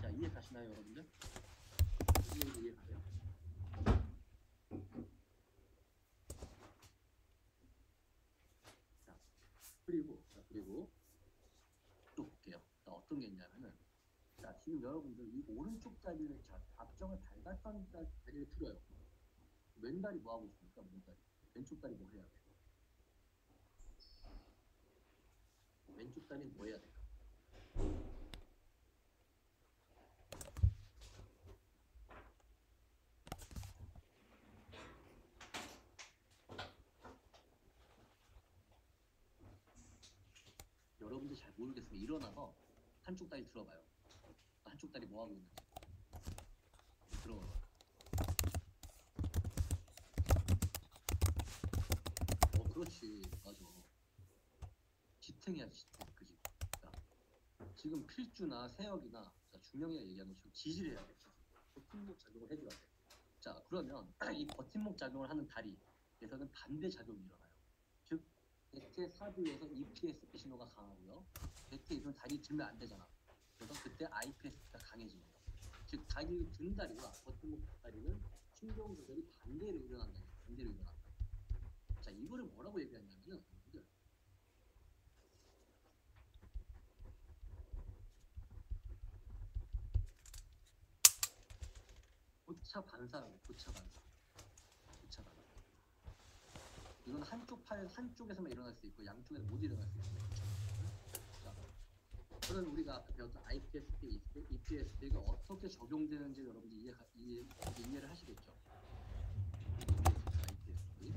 자, 이해 가시나요, 여러분들? 이해 가세요? 자, 그리고 또 볼게요. 자, 어떤 게 있냐면은 자, 지금 여러분들 이 오른쪽 다리를 앞정을 밟았던 다리를 틀어요. 왼다리 뭐 하고 있습니까? 왼다리. 왼쪽 다리 뭐 해야 돼? 왼쪽 다리는 뭐 해야 돼요? 여러분들 잘 모르겠으면 일어나서 한쪽 다리 들어봐요. 한쪽 다리 뭐 하고 있는지. 들어봐. 그렇지. 맞아. 지탱이야, 지탱. 지금 필주나 세역이나 중령이가 얘기하는 것처럼 지지를 해야 돼. 버팀목 작용을 해줘야 돼. 자, 그러면 이 버팀목 작용을 하는 다리에서는 반대 작용이 일어나요. 즉, 대퇴 사두에서 EPSP 신호가 강하고요. 대퇴 이동 다리 들면 안 되잖아. 그래서 그때 IPSP가 강해집니다. 즉, 다리를 든 다리와 버팀목 다리는 신경 조절이 반대로 일어난다. 반대로 일어난다. 자, 이거를 뭐라고 얘기하냐면은 여러분들 고차 반사라고. 고차 반사. 고차 반사. 이건 한쪽 팔 한쪽에서만 일어날 수 있고 양쪽에서 못 일어날 수 있어요. 자, 그럼 우리가 아까 배웠던 IPSP, EPSP가 어떻게 적용되는지 여러분들 이해를 하시겠죠? IPSP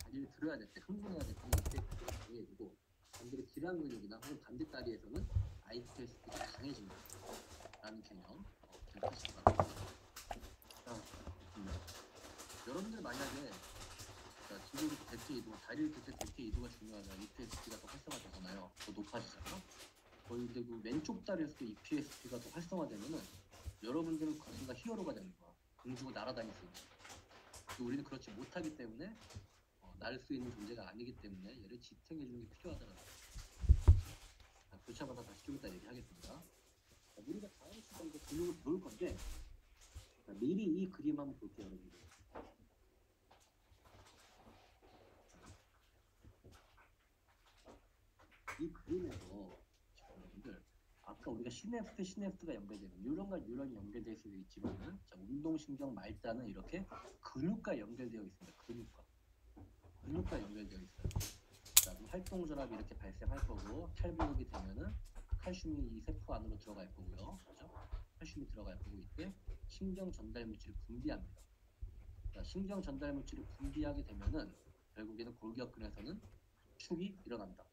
다리를 들어야 될 때, 흥분해야 될 때는 EPSP가 강해지고 반대로 기랑 근육이나 혹은 반대 다리에서는 IPSP가 강해집니다. 라는 개념 기억하시기 바랍니다. 여러분들 만약에 지금 대퇴 이동, 다리를 들 때 대퇴 이동가 중요하잖아요. EPSP가 더 활성화되잖아요. 더 높아지잖아요. 근데 그 왼쪽 다리에서도 EPSP가 더 활성화되면은 여러분들은 그 순간 히어로가 되는 거야. 공주고 날아다닐 수 있는. 우리는 그렇지 못하기 때문에 날 수 있는 존재가 아니기 때문에 얘를 지탱해주는 게 필요하더라고요. 교차마다 다시 좀 이따 얘기하겠습니다. 우리가 다음 시간에 근육을 배울 건데 미리 이 그림 한번 볼게요, 여러분들. 이 그림에서 여러분들 아까 우리가 시냅스가 연결되는 뉴런과 뉴런이 연결될 수도 있지만 운동신경 말자는 이렇게 근육과 연결되어 있습니다. 근육과 연결되어 있어요. 자, 그럼 활동전압이 이렇게 발생할 거고 탈부역이 되면은 칼슘이 이 세포 안으로 들어갈 거고요. 그렇죠? 칼슘이 들어갈 거고 이때 신경 전달 물질을 분비합니다. 자, 신경 전달 물질을 분비하게 되면은 결국에는 골격근에서는 수축이 일어난다.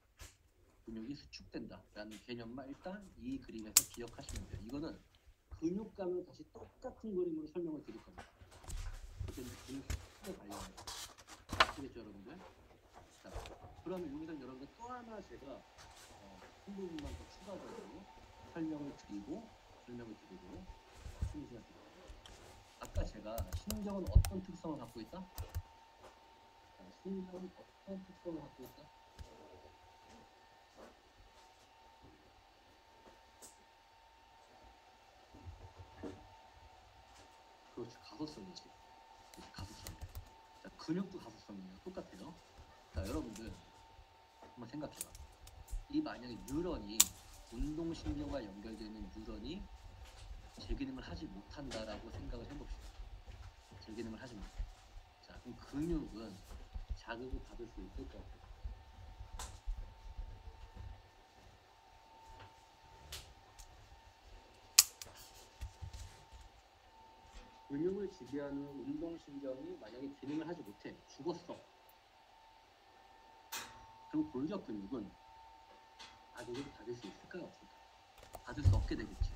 근육이 수축된다 라는 개념만 일단 이 그림에서 기억하시면 돼요. 이거는 근육감을 다시 똑같은 그림으로 설명을 드릴 겁니다. 근육 수축에 관련해서 아시겠죠 여러분들? 자, 그러면 여기서 여러분들 또 하나 제가 한 부분만 더 추가적으로 설명을 드리고 숨쉬어 드릴게요. 아까 제가 신경은 어떤 특성을 갖고 있다? 자, 신경은 어떤 특성을 갖고 있다? 그렇지, 가소성이지. 가소성. 자, 근육도 가소성이에요. 똑같아요. 자, 여러분들 한번 생각해봐. 이 만약에 뉴런이 운동신경과 연결되는 뉴런이 제 기능을 하지 못한다라고 생각을 해봅시다. 제 기능을 하지 못해. 자, 그럼 근육은 자극을 받을 수 있을 것 같아요. 근육을 지배하는 운동신경이 만약에 기능을 하지 못해. 죽었어. 그럼 골격 근육은 자극을 받을 수 있을까요? 없을까요? 받을 수 없게 되겠지.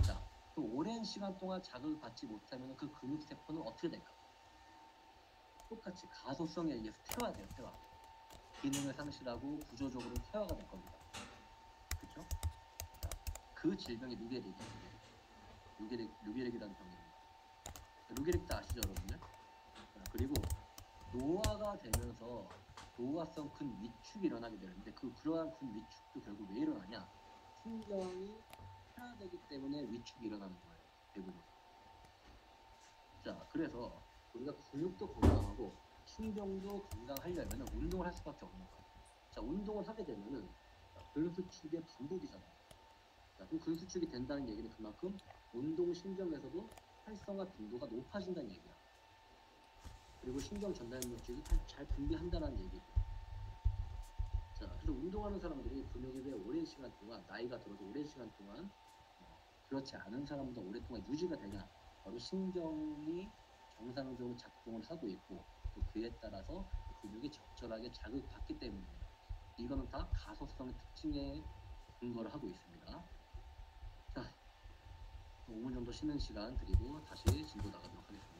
자, 그럼 오랜 시간 동안 자극을 받지 못하면 그 근육 세포는 어떻게 될까? 똑같이 가소성에 의해서 퇴화돼요. 퇴화. 기능을 상실하고 구조적으로 퇴화가 될 겁니다. 그렇죠? 그 질병이 루게릭이라는 병입니다. 루게릭도 아시죠, 여러분들? 그리고 노화가 되면서 노화성 근 위축이 일어나게 되는데 그러한 근 위축도 결국 왜 일어나냐? 신경이 퇴화되기 때문에 위축이 일어나는 거예요. 대부분. 자, 그래서 우리가 근육도 건강하고 신경도 건강하려면 운동을 할 수밖에 없는 거예요. 자, 운동을 하게 되면은 근수축의 반복이잖아요. 자, 그럼 근수축이 된다는 얘기는 그만큼 운동신경에서도 활성화 빈도가 높아진다는 얘기야. 그리고 신경 전달 물질을 잘 분비한다는 얘기고. 자, 그래서 운동하는 사람들이 근육이 왜 오랜 시간 동안 나이가 들어도 오랜 시간 동안 그렇지 않은 사람보다 오랫동안 유지가 되냐? 바로 신경이 정상적으로 작동을 하고 있고 또 그에 따라서 근육이 적절하게 자극받기 때문입니다. 이거는 다 가소성의 특징에 근거를 하고 있습니다. 자, 5분 정도 쉬는 시간 드리고 다시 진도 나가도록 하겠습니다.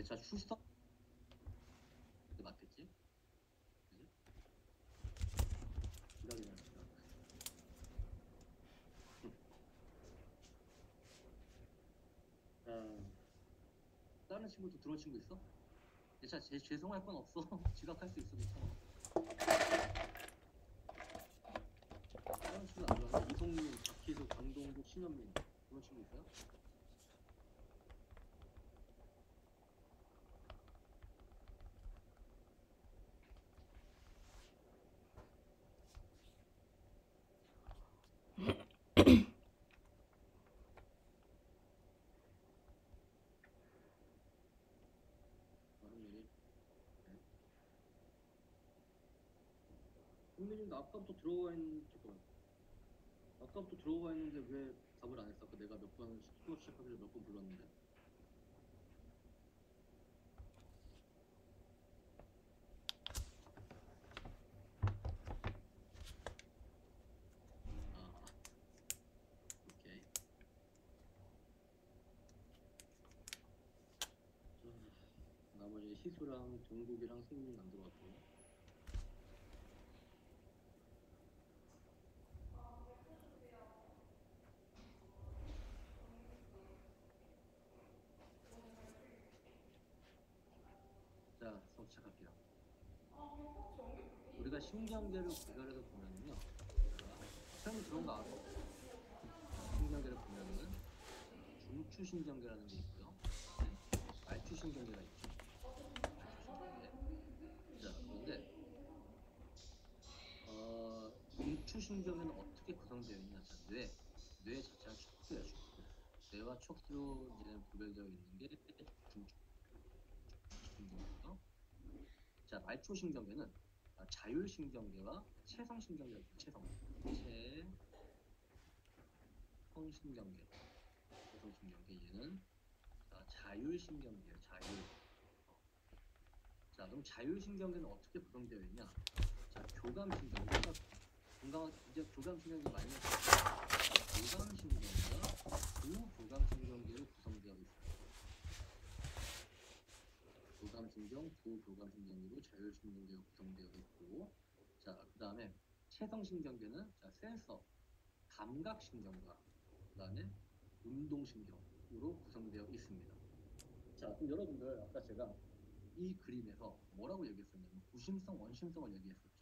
자, 출석 맞겠지? 그지? 기각이 나니까. 다른 친구도 들어온 친구 있어? 자, 죄송할 건 없어. 지각할 수 있어, 괜찮아. 다른 친구 안 들어왔어? 이성민, 박희수, 강동국, 신현민 그런 친구 있어요? 선배님도 아까부터 들어와 있는 잠깐만. 아까부터 들어와 있는데 왜 답을 안 했어? 내가 몇 번 수업 시작하기를 몇 번 불렀는데. 아, 오케이. 나머지 희수랑 동국이랑 승민이 안 들어왔고. 자, 수업 시작할게요. 우리가 신경계를 구별해서 보면은요. 처음에 들어온 거 알아? 신경계를 보면은 중추신경계라는 게 있고요. 말추신경계가 있죠. 말추신경계. 자, 그런데 중추신경계는 어떻게 구성되어 있냐? 자, 뇌 자체가 척수야, 척수. 뇌와 척수로 이제 구별되어 있는 게 중추신경계고요. 자, 말초신경계는 자율신경계와 체성신경계가 있죠. 체성신경계. 체성신경계 얘는 자율신경계예요. 자, 그럼 자율신경계는 어떻게 구성되어 있냐? 자, 교감신경계. 이제 교감신경계 많이 했어요. 교감신경계가 부교감신경계로 구성되어 있어요. 교감신경, 부교감신경계로 자율신경계가 구성되어 있고, 자, 그 다음에 체성신경계는 센서, 감각신경과 그 다음에 운동신경으로 구성되어 있습니다. 자, 그럼 여러분들 아까 제가 이 그림에서 뭐라고 얘기했었냐면 구심성, 원심성을 얘기했었죠.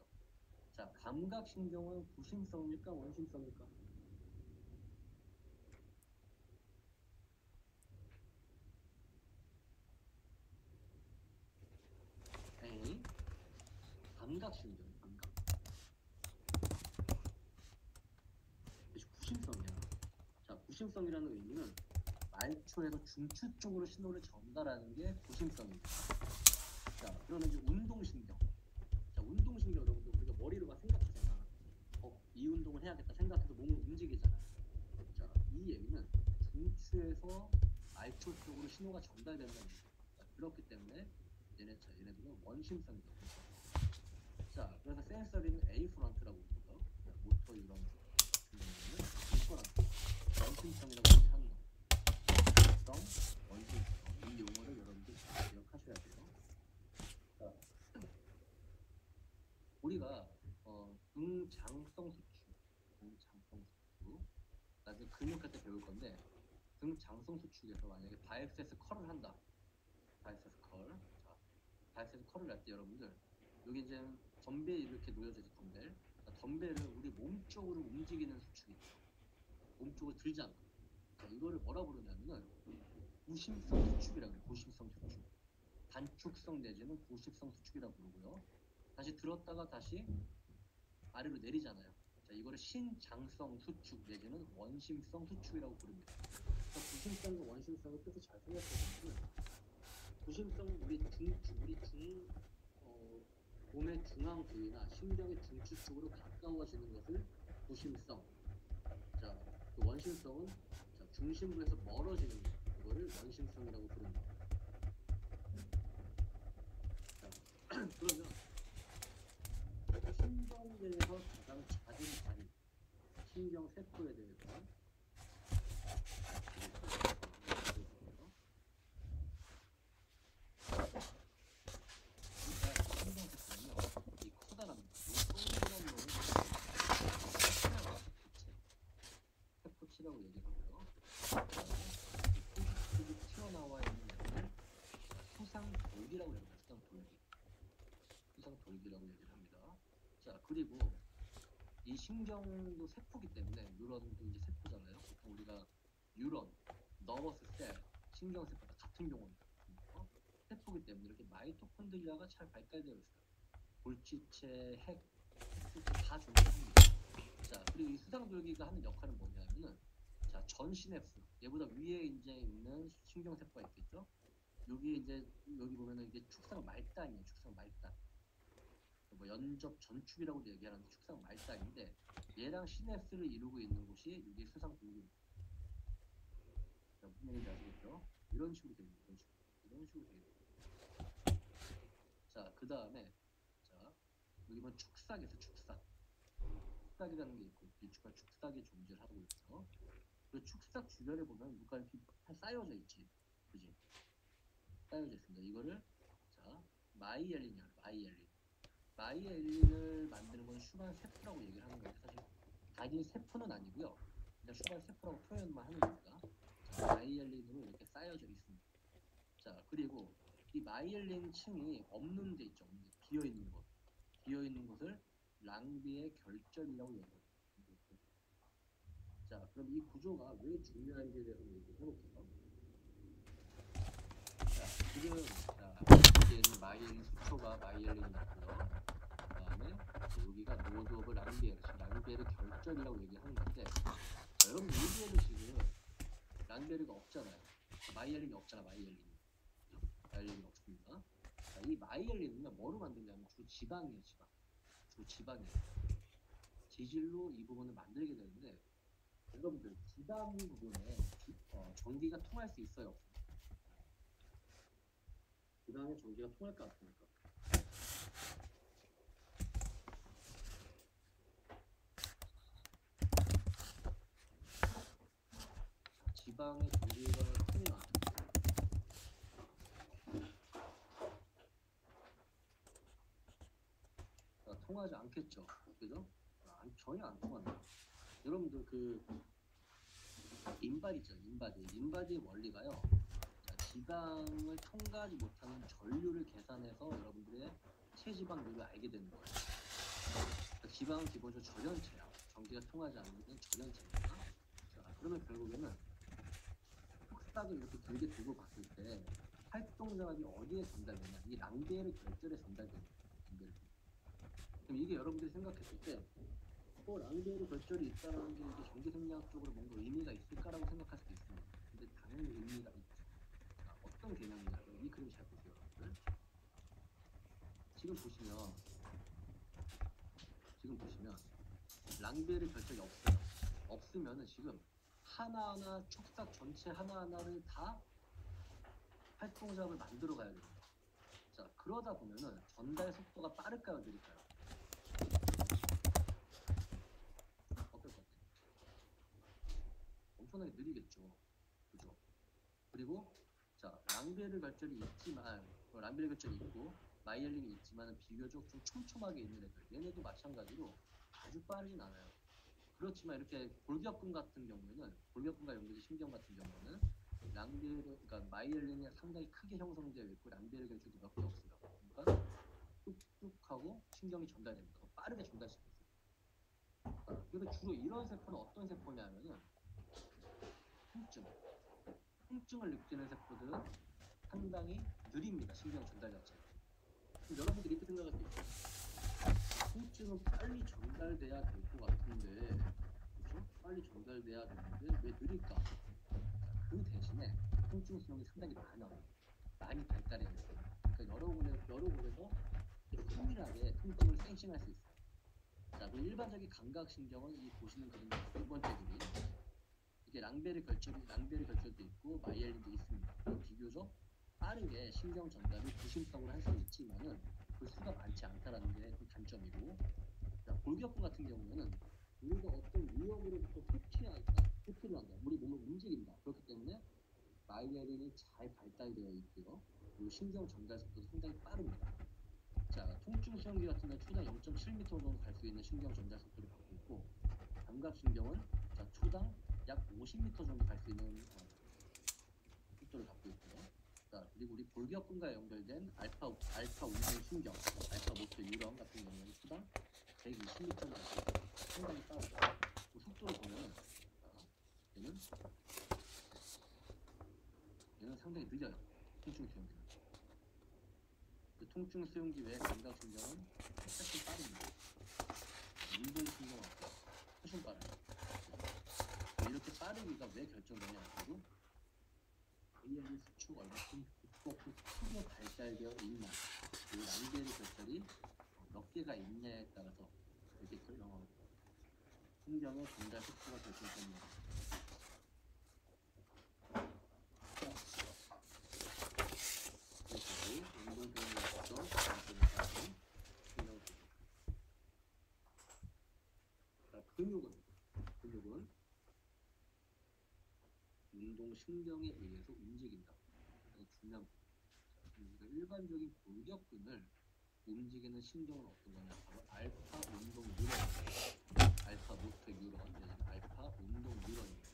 자, 감각신경은 구심성입니까? 원심성입니까? A. 감각신경, 감각. 구심성이야. 자, 구심성이라는 의미는 말초에서 중추 쪽으로 신호를 전달하는 게 구심성입니다. 자, 그러면 이제 운동신경. 자, 운동신경 여러분들 우리가 머리로 막 생각하잖아. 이 운동을 해야겠다 생각해서 몸을 움직이잖아. 자, 이 얘기는 중추에서 말초 쪽으로 신호가 전달된다는 거죠. 자, 그렇기 때문에 얘네들은 원심성이다. 자, 그래서 센서리는 A 프런트라고 부르고요. 모터 유런 같은 경우는 B 프런트, 원심성이라고 얘기하는 겁니다. 원심성, 이 용어를 여러분들 잘 기억하셔야 돼요. 자, 우리가 등장성 수축, 나중에 근육할 때 배울 건데 등장성 수축에서 만약에 바이셉스 컬을 한다. 바이셉스 컬. 자, 바이셉스 컬을 할 때 여러분들 여기 이제 덤벨 이렇게 놓여져 있어. 덤벨을 우리 몸 쪽으로 움직이는 수축이 있죠. 몸 쪽으로 들잖아. 자, 이거를 뭐라 부르냐면은 구심성 수축이라고 해요. 구심성 수축. 단축성 내지는 구심성 수축이라고 부르고요. 다시 들었다가 다시 아래로 내리잖아요. 자, 이거를 신장성 수축 내지는 원심성 수축이라고 부릅니다. 구심성과 원심성을 뜻을 잘 생각해보면 구심성은 우리 몸의 중앙 부위나 신경의 중추 쪽으로 가까워지는 것을 구심성. 자, 그 원심성은 중심부에서 멀어지는 것, 그거를 원심성이라고 부릅니다. 자, 그러면 신경계에서 가장 잦은 단위, 신경 세포에 대해서 그리고 이 신경도 세포기 때문에 뉴런도 이제 세포잖아요. 보통 우리가 뉴런, 너버스 셀, 신경세포 다 같은 용어입니다. 세포기 때문에 이렇게 마이토콘드리아가 잘 발달되어 있어요. 골지체, 핵, 다 존재합니다. 자, 그리고 이 수상줄기가 하는 역할은 뭐냐면은, 자, 전 시냅스, 얘보다 위에 이제 있는 신경세포가 있겠죠? 여기 이제, 여기 보면은 이게 축상 말단이에요. 축상 말단. 뭐 연접 전축이라고도 얘기하는데 축상 말단인데, 얘랑 시냅스를 이루고 있는 곳이 이게 수상줄기입니다. 자, 무슨 얘기인지 아시겠죠? 이런 식으로 됩니다. 이런 식으로 됩니다. 자, 그 다음에, 자, 여기 보면 축삭에서 축삭. 축삭이라는 게 있고, 비축과 축삭이 존재를 하고 있어. 그 축삭 주변에 보면 누가 이렇게 쌓여져 있지. 그지? 쌓여져 있습니다. 이거를, 자, 마이엘린이야. 마이엘린. 마이엘린을 만드는 건 슈만 세포라고 얘기를 하는 거예요. 사실, 단일 세포는 아니고요. 그냥 슈만 세포라고 표현만 하는 겁니다. 자, 마이엘린으로 이렇게 쌓여져 있습니다. 자, 그리고 이 마이엘린 층이 없는 데 있죠. 없는 데. 비어있는 곳. 비어있는 곳을 랑비의 결절이라고 얘기합니다. 자, 그럼 이 구조가 왜 중요한지에 대해서 얘기를 해볼게요. 자, 지금, 자, 여기에는 마이엘린 수초가 마이엘린이 있고요. 그 다음에 여기가 노드 오브 랑비에르, 랑비에르 결절이라고 얘기하는 건데, 자, 여러분 여기에는 지금 랑비에르가 없잖아요. 마이엘린이 없잖아, 마이엘린이. 마이엘린이 없습니다. 자, 이 마이엘린은 뭐로 만드냐면 주 지방이에요, 지방. 주 지방이에요. 지질로 이 부분을 만들게 되는데, 여러분들 지방 부분에 전기가 통할 수 있어요, 없어요? 지방에 전기가 통할 것 같습니까? 자, 지방에 전기가 통해요. 자, 통하지 않겠죠, 그죠? 전혀 안 통합니다. 여러분들 그 인바디 있죠, 인바디의 원리가요. 자, 지방을 통과하지 못하는 전류를 계산해서 여러분들의 체지방률을 알게 되는 거예요. 그러니까 지방은 기본적으로 절연체야. 전기가 통하지 않는 절연체입니다. 자, 그러면 결국에는 흑삭을 이렇게 길게 두고 봤을 때 활동자압이 어디에 전달되냐? 이 랑비에르 결절에 전달됩니다. 그럼 이게 여러분들이 생각했을 때 랑비에르 결절이 있다는 게 이게 전기 생리학적으로 뭔가 의미가 있을까라고 생각할 수도 있습니다. 근데 당연히 의미가 있죠. 자, 어떤 개념이냐면 이 그림 잘 보세요, 여러분들. 지금 보시면 랑비에르 결절이 없어요. 없으면은 지금 하나하나 축삭 전체 하나하나를 다 활동작을 만들어 가야 됩니다. 자, 그러다 보면은 전달 속도가 빠를까요, 느릴까요? 어떨 것 같아요? 엄청나게 느리겠죠. 그죠? 그리고 자, 랑비에르 결절이 있지만 랑비에르 결절이 있고 마이엘린이 있지만 비교적 좀 촘촘하게 있는 애들, 얘네도 마찬가지로 아주 빠르진 않아요. 그렇지만 이렇게 골격근 같은 경우에는 골격근과 연결된 신경 같은 경우는 랑비에르, 그러니까 마이엘린이 상당히 크게 형성되어 있고 랑비에르 결절도 몇 개 없어요. 그러니까 뚝뚝하고 신경이 전달됩니다. 더 빠르게 전달시킬 수 있어요. 그래서 주로 이런 세포는 어떤 세포냐면은 통증을 느끼는 세포들은 상당히 느립니다. 신경 전달 자체가. 그럼 여러분들이 이렇게 생각할 수 있어요. 통증은 빨리 전달돼야 될 것 같은데, 그렇죠? 빨리 전달돼야 되는데 왜 느릴까? 그 대신에 통증성이 상당히 많이 발달해 있어요. 그러니까 여러 곳에서 세밀하게 통증을 센싱할 수 있어요. 자, 그 일반적인 감각신경은 이 보시는 그림 두 번째 그림. 이게 랑베르 결절도 있고 마이엘린도 있습니다. 비교적 빠르게 신경 전달을 부심성으로 할 수는 있지만은 그 수가 많지 않다라는 게 좀 단점이고, 자, 골격근 같은 경우에는 우리가 어떤 위협으로부터 회피를 한다. 우리 몸을 움직인다. 그렇기 때문에 마이엘린이 잘 발달되어 있고요. 그리고 신경 전달 속도도 상당히 빠릅니다. 자, 통증 수용기 같은 경우 초당 0.7m 정도 갈 수 있는 신경 전달 속도를 갖고 있고, 감각신경은 자, 초당 약 50m 정도 갈 수 있는 속도를 갖고 있고요. 자, 그리고 우리 골격근과 연결된 알파 운동 신경, 알파 모터 뉴런 같은 경우는 초당 120m까지 상당히 빠르죠. 그 속도를 보면 얘는 상당히 느려요. 통증 수용기는. 그 통증 수용기 외에 감각 신경은 훨씬 빠릅니다. 운동 신경은 훨씬 빠르죠. 이렇게 빠르기가 왜 결정되냐 하고 ALS 수축 얼마큼 두껍고 크게 발달되어 있냐, 이 난개의 결절이 몇 개가 있냐에 따라서 이렇게 신경의 전달 속도가 결정됩니다. 근육은 운동신경에 의해서 움직인다. 가장 중요한 부분. 일반적인 골격근을 움직이는 신경은 어떤 거냐? 바로 알파 운동 뉴런, 알파 모터 뉴런, 알파 운동 뉴런입니다.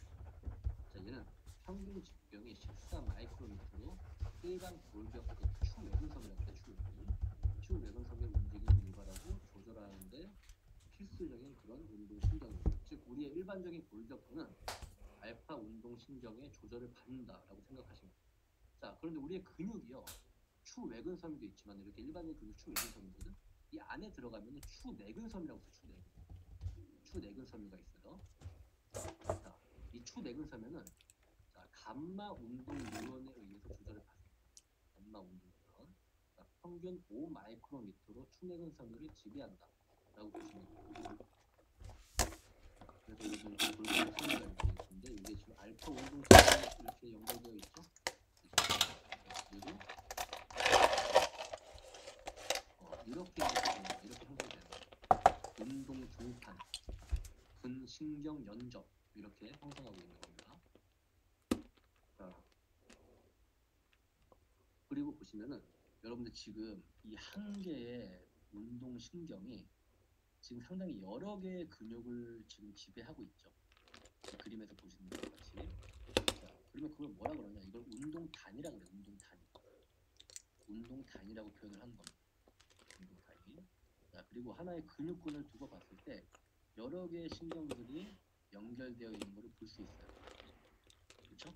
자, 얘는 평균 직경이 14 마이크로미터로 일반 골격근 추외근섬이라고 해요. 추외근섬의 움직임을 유발하고 조절하는데 필수적인 그런 운동신경입니다. 즉 우리의 일반적인 골격근은 알파 운동신경의 조절을 받는다라고 생각하시면 돼요. 자, 그런데 우리의 근육이요, 추외근섬도 있지만 이렇게 일반적인 근육 추외근섬이거든. 이 안에 들어가면 추내근섬이라고 해서 추내근섬이가 있어요. 자, 이 추내근섬에는 감마 운동 뉴런에 의해서 조절을 받습니다. 감마 운동 뉴런. 평균 5 마이크로미터로 추내근섬유를 지배한다라고 보시면 됩니다. 그래서 요즘 골반 성리가 이렇게 있는데 이게 지금 알파 운동 신경이 이렇게 연결되어 있죠. 그리고 이렇게 형성되는 운동 중판, 근신경 연접 이렇게 형성하고 있는 겁니다. 자, 그리고 보시면은 여러분들 지금 이 한 개의 운동 신경이 지금 상당히 여러 개의 근육을 지금 지배하고 있죠. 그림에서 보시는 것 같이. 자, 그러면 그걸 뭐라 그러냐? 이걸 운동단이라 그래요. 운동단이라고 표현을 하는 겁니다. 운동단위. 자, 그리고 하나의 근육군을 두고 봤을 때 여러 개의 신경들이 연결되어 있는 것을 볼 수 있어요. 그렇죠?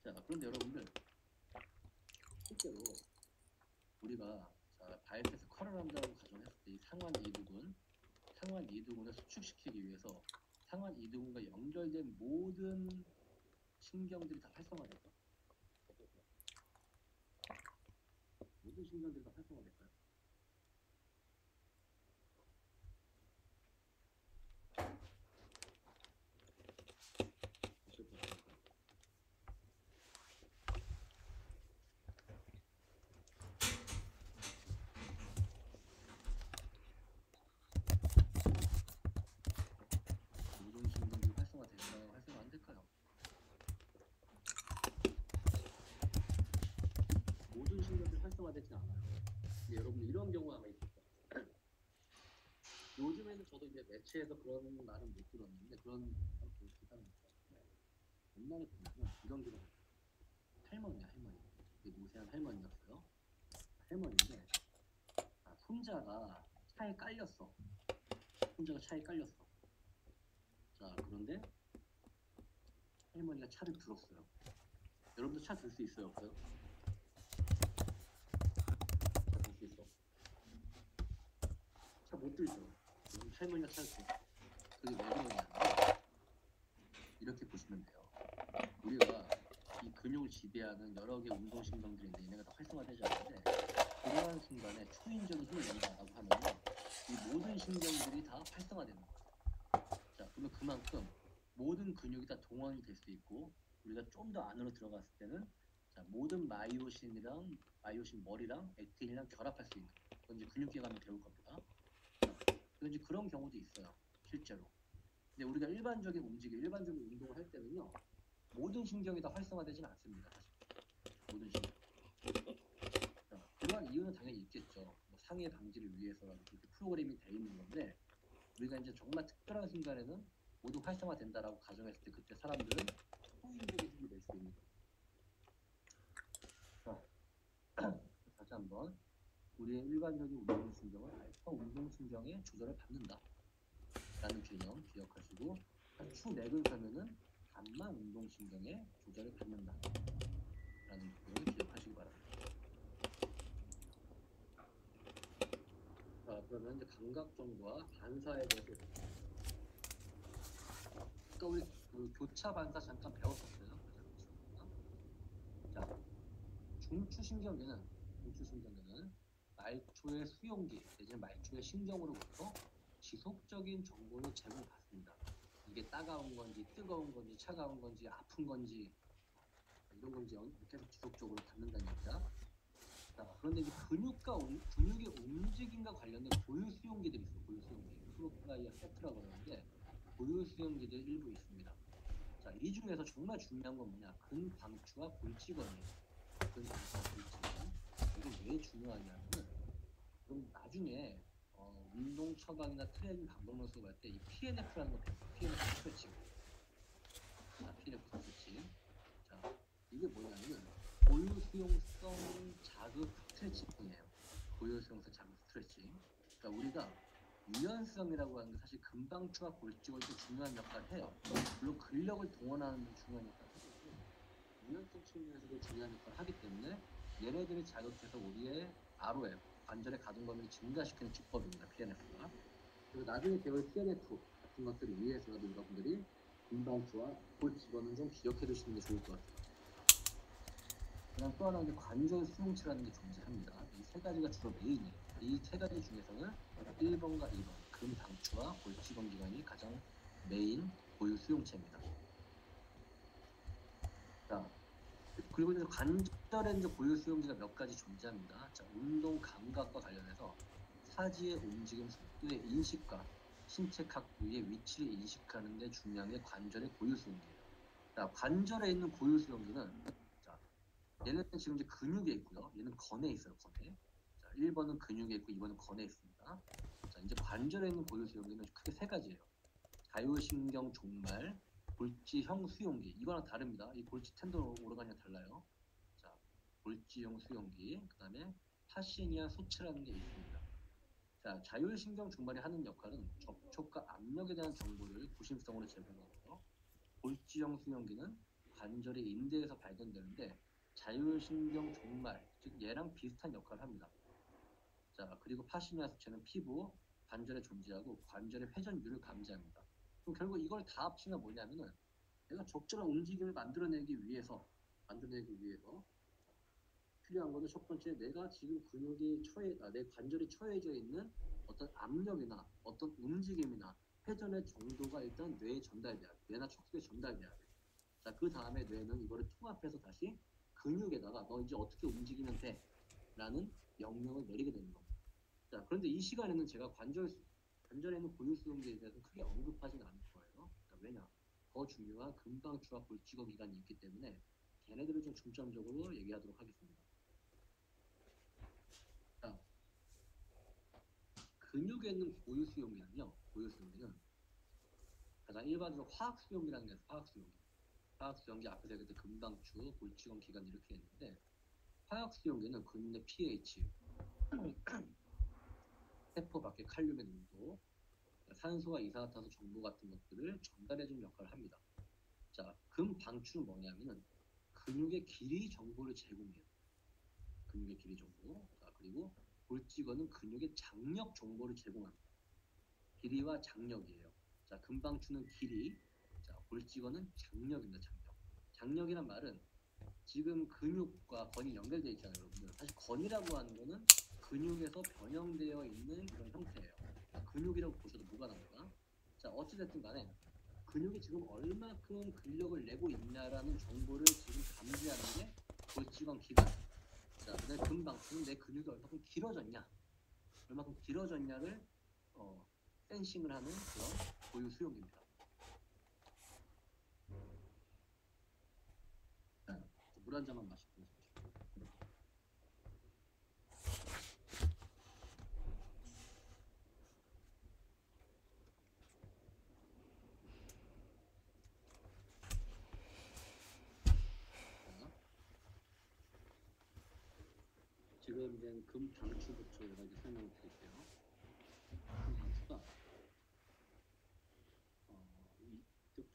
자, 그런데 여러분들 실제로 우리가 바이패스 컬을 한다고 가정했을 때 이 상완 이두근을 수축시키기 위해서 상완 이두근과 연결된 모든 신경들이 다 활성화될까? 모든 신경들이 다 활성화될까요? 모든 신경들이 활성화될까요? 활성화 안 될까요? 모든 신경들이 활성화되지 않아요. 근데 여러분 이런 경우가 아마 있을 거예요. 요즘에는 저도 이제 매체에서 그런 말은 못 들었는데 그런 기사는 있어요. 옛날에 보면 이런 기사가 있어요. 할머니. 되게 노세한 할머니였어요. 할머니인데 손자가 차에 깔렸어. 자, 그런데 할머니가 차를 들었어요. 여러분도 차 들 수 있어요, 없어요? 차 들 수 있어? 차 못 들죠. 할머니가 차를 들어. 그게 왜 그러냐면 이렇게 보시면 돼요. 우리가 이 근육을 지배하는 여러 개 운동신경들이 있는데 얘네가 다 활성화되지 않는데 그러한 순간에 초인적인 힘을 낸다라고 하면 이 모든 신경들이 다 활성화되는 거예요. 자, 그러면 그만큼 모든 근육이 다 동원이 될 수 있고 우리가 좀 더 안으로 들어갔을 때는 모든 마이오신 머리랑 액틴이랑 결합할 수 있는 그건 이제 근육계 가면 배울 겁니다. 이제 그런 경우도 있어요, 실제로. 근데 우리가 일반적인 운동을 할 때는요, 모든 신경이 다 활성화되지는 않습니다, 사실. 모든 신경. 그러한 이유는 당연히 있겠죠. 뭐 상해 방지를 위해서라도 그렇게 프로그램이 돼 있는 건데 우리가 이제 정말 특별한 순간에는 모두 활성화된다라고 가정했을 때 그때 사람들은 초인적인 힘을 낼 수 있는 거예요. 자, 다시 한번 우리의 일반적인 운동신경을 알파 운동신경의 조절을 받는다 라는 개념 기억하시고, 추 맥을 서면은 감마 운동신경의 조절을 받는다 라는 부분을 기억하시기 바랍니다. 자, 그러면 이제 감각정보와 반사에 대해서, 아까 우리 그 교차 반사 잠깐 배웠었어요. 자, 중추신경계는 말초의 수용기 내지는 말초의 신경으로부터 지속적인 정보를 제공받습니다. 이게 따가운 건지 뜨거운 건지 차가운 건지 아픈 건지 이런 건지 계속 지속적으로 받는다는 얘기다. 자, 그런데 이제 근육의 움직임과 관련된 고유 수용기들이 있어요. 고유 수용기, 프로프라이어 세트라고 하는데 고유 수용기들이 일부 있습니다. 자, 이 중에서 정말 중요한 건 뭐냐? 근방추와 골직원이에요. 근방추와 골직원. 이게 왜 중요하냐면은, 그럼 나중에 운동 처방이나 트레이닝 방법론 수업할 때 이 PNF라는 거 배워요. PNF 스트레칭. 자, PNF 스트레칭. 자, 이게 뭐냐면은 고유 수용성 자극 스트레칭이에요. 고유 수용성 자극 스트레칭. 그러니까 우리가 유연성이라고 하는 게 사실 근방추와 골직원이 중요한 역할을 해요. 물론 근력을 동원하는 데 중요한 역할을 하고, 유연성 측면에서도 중요한 역할을 하기 때문에 얘네들을 자극해서 우리의 ROM, 관절의 가동 범위를 증가시키는 기법입니다. PNF가. 그래서 나중에 배울 PNF 같은 것들을 위해서라도 여러분들이 근방추와 골직원은 좀 기억해 두시는 게 좋을 것 같아요. 그다음 또 하나 이제 관절 수용체라는 게 존재합니다. 이 세 가지가 주로 메인이에요. 이 세 가지 중에서는 1번과 2번 근방추와 골직원 기관이 가장 메인 고유 수용체입니다. 자, 그리고 이제 관절에 이제 고유 수용기가 몇 가지 존재합니다. 자, 운동 감각과 관련해서 사지의 움직임 속도의 인식과 신체 각 부위의 위치를 인식하는 데 중요한 게 관절의 고유 수용기예요. 자, 관절에 있는 고유 수용기는, 자, 얘는 지금 이제 근육에 있고요. 얘는 건에 있어요. 건에. 자, 1번은 근육에 있고 2번은 건에 있습니다. 자, 이제 관절에 있는 고유 수용기는 크게 세 가지예요. 자율신경 종말, 골지형 수용기. 이거랑 다릅니다. 이 골지 텐던 오르간이랑 달라요. 자, 골지형 수용기. 그 다음에 파시니아 소체라는 게 있습니다. 자, 자율신경 종말이 하는 역할은 접촉과 압력에 대한 정보를 구심성으로 제공하고요. 골지형 수용기는 관절의 인대에서 발견되는데 자율신경 종말, 즉 얘랑 비슷한 역할을 합니다. 자, 그리고 파시니아 소체는 피부, 관절에 존재하고 관절의 회전율을 감지합니다. 그럼 결국 이걸 다 합치면 뭐냐면은, 내가 적절한 움직임을 만들어내기 위해서 필요한 거는 첫 번째, 내가 지금 내 관절이 처해져 있는 어떤 압력이나 어떤 움직임이나 회전의 정도가 일단 뇌에 전달돼야 돼. 뇌나 척수에 전달돼야 돼. 자, 그 다음에 뇌는 이거를 통합해서 다시 근육에다가 너 이제 어떻게 움직이면 돼? 라는 명령을 내리게 되는 겁니다. 자, 그런데 이 시간에는 제가 관절에 있는 고유 수용기에 대해서 크게 언급하지는 않을 거예요. 그러니까 왜냐? 더 중요한 근방추와 골직원 기관이 있기 때문에 걔네들을 좀 중점적으로 얘기하도록 하겠습니다. 자, 근육에 있는 고유 수용기는 가장 일반적으로 화학 수용기라는 게 있어요. 화학 수용기 앞에서 얘기했던 근방추, 골직원 기관 이렇게 있는데, 화학 수용기는 근육 내 pH, 세포 밖의 칼륨의 농도, 산소와 이산화탄소 정보 같은 것들을 전달해주는 역할을 합니다. 자, 근방추는 뭐냐면은 근육의 길이 정보를 제공해요. 근육의 길이 정보. 자, 그리고 골직원은 근육의 장력 정보를 제공합니다. 길이와 장력이에요. 자, 근방추는 길이, 자, 골직원은 장력입니다. 장력이란 말은 지금 근육과 건이 연결되어 있잖아요, 여러분들. 사실 건이라고 하는 거는 근육에서 변형되어 있는 그런 형태예요. 근육이라고 보셔도 무관합니다. 자, 어찌됐든 간에 근육이 지금 얼마큼 근력을 내고 있냐라는 정보를 지금 감지하는 게 골직원 기관. 자, 그다음에 근방추는 내 근육이 얼마큼 길어졌냐를 센싱을 하는 그런 고유 수용기입니다. 자, 물 한 잔만 마시고. 지금 관련된 금방추부터 여러 가지 설명을 드릴게요. 금방추가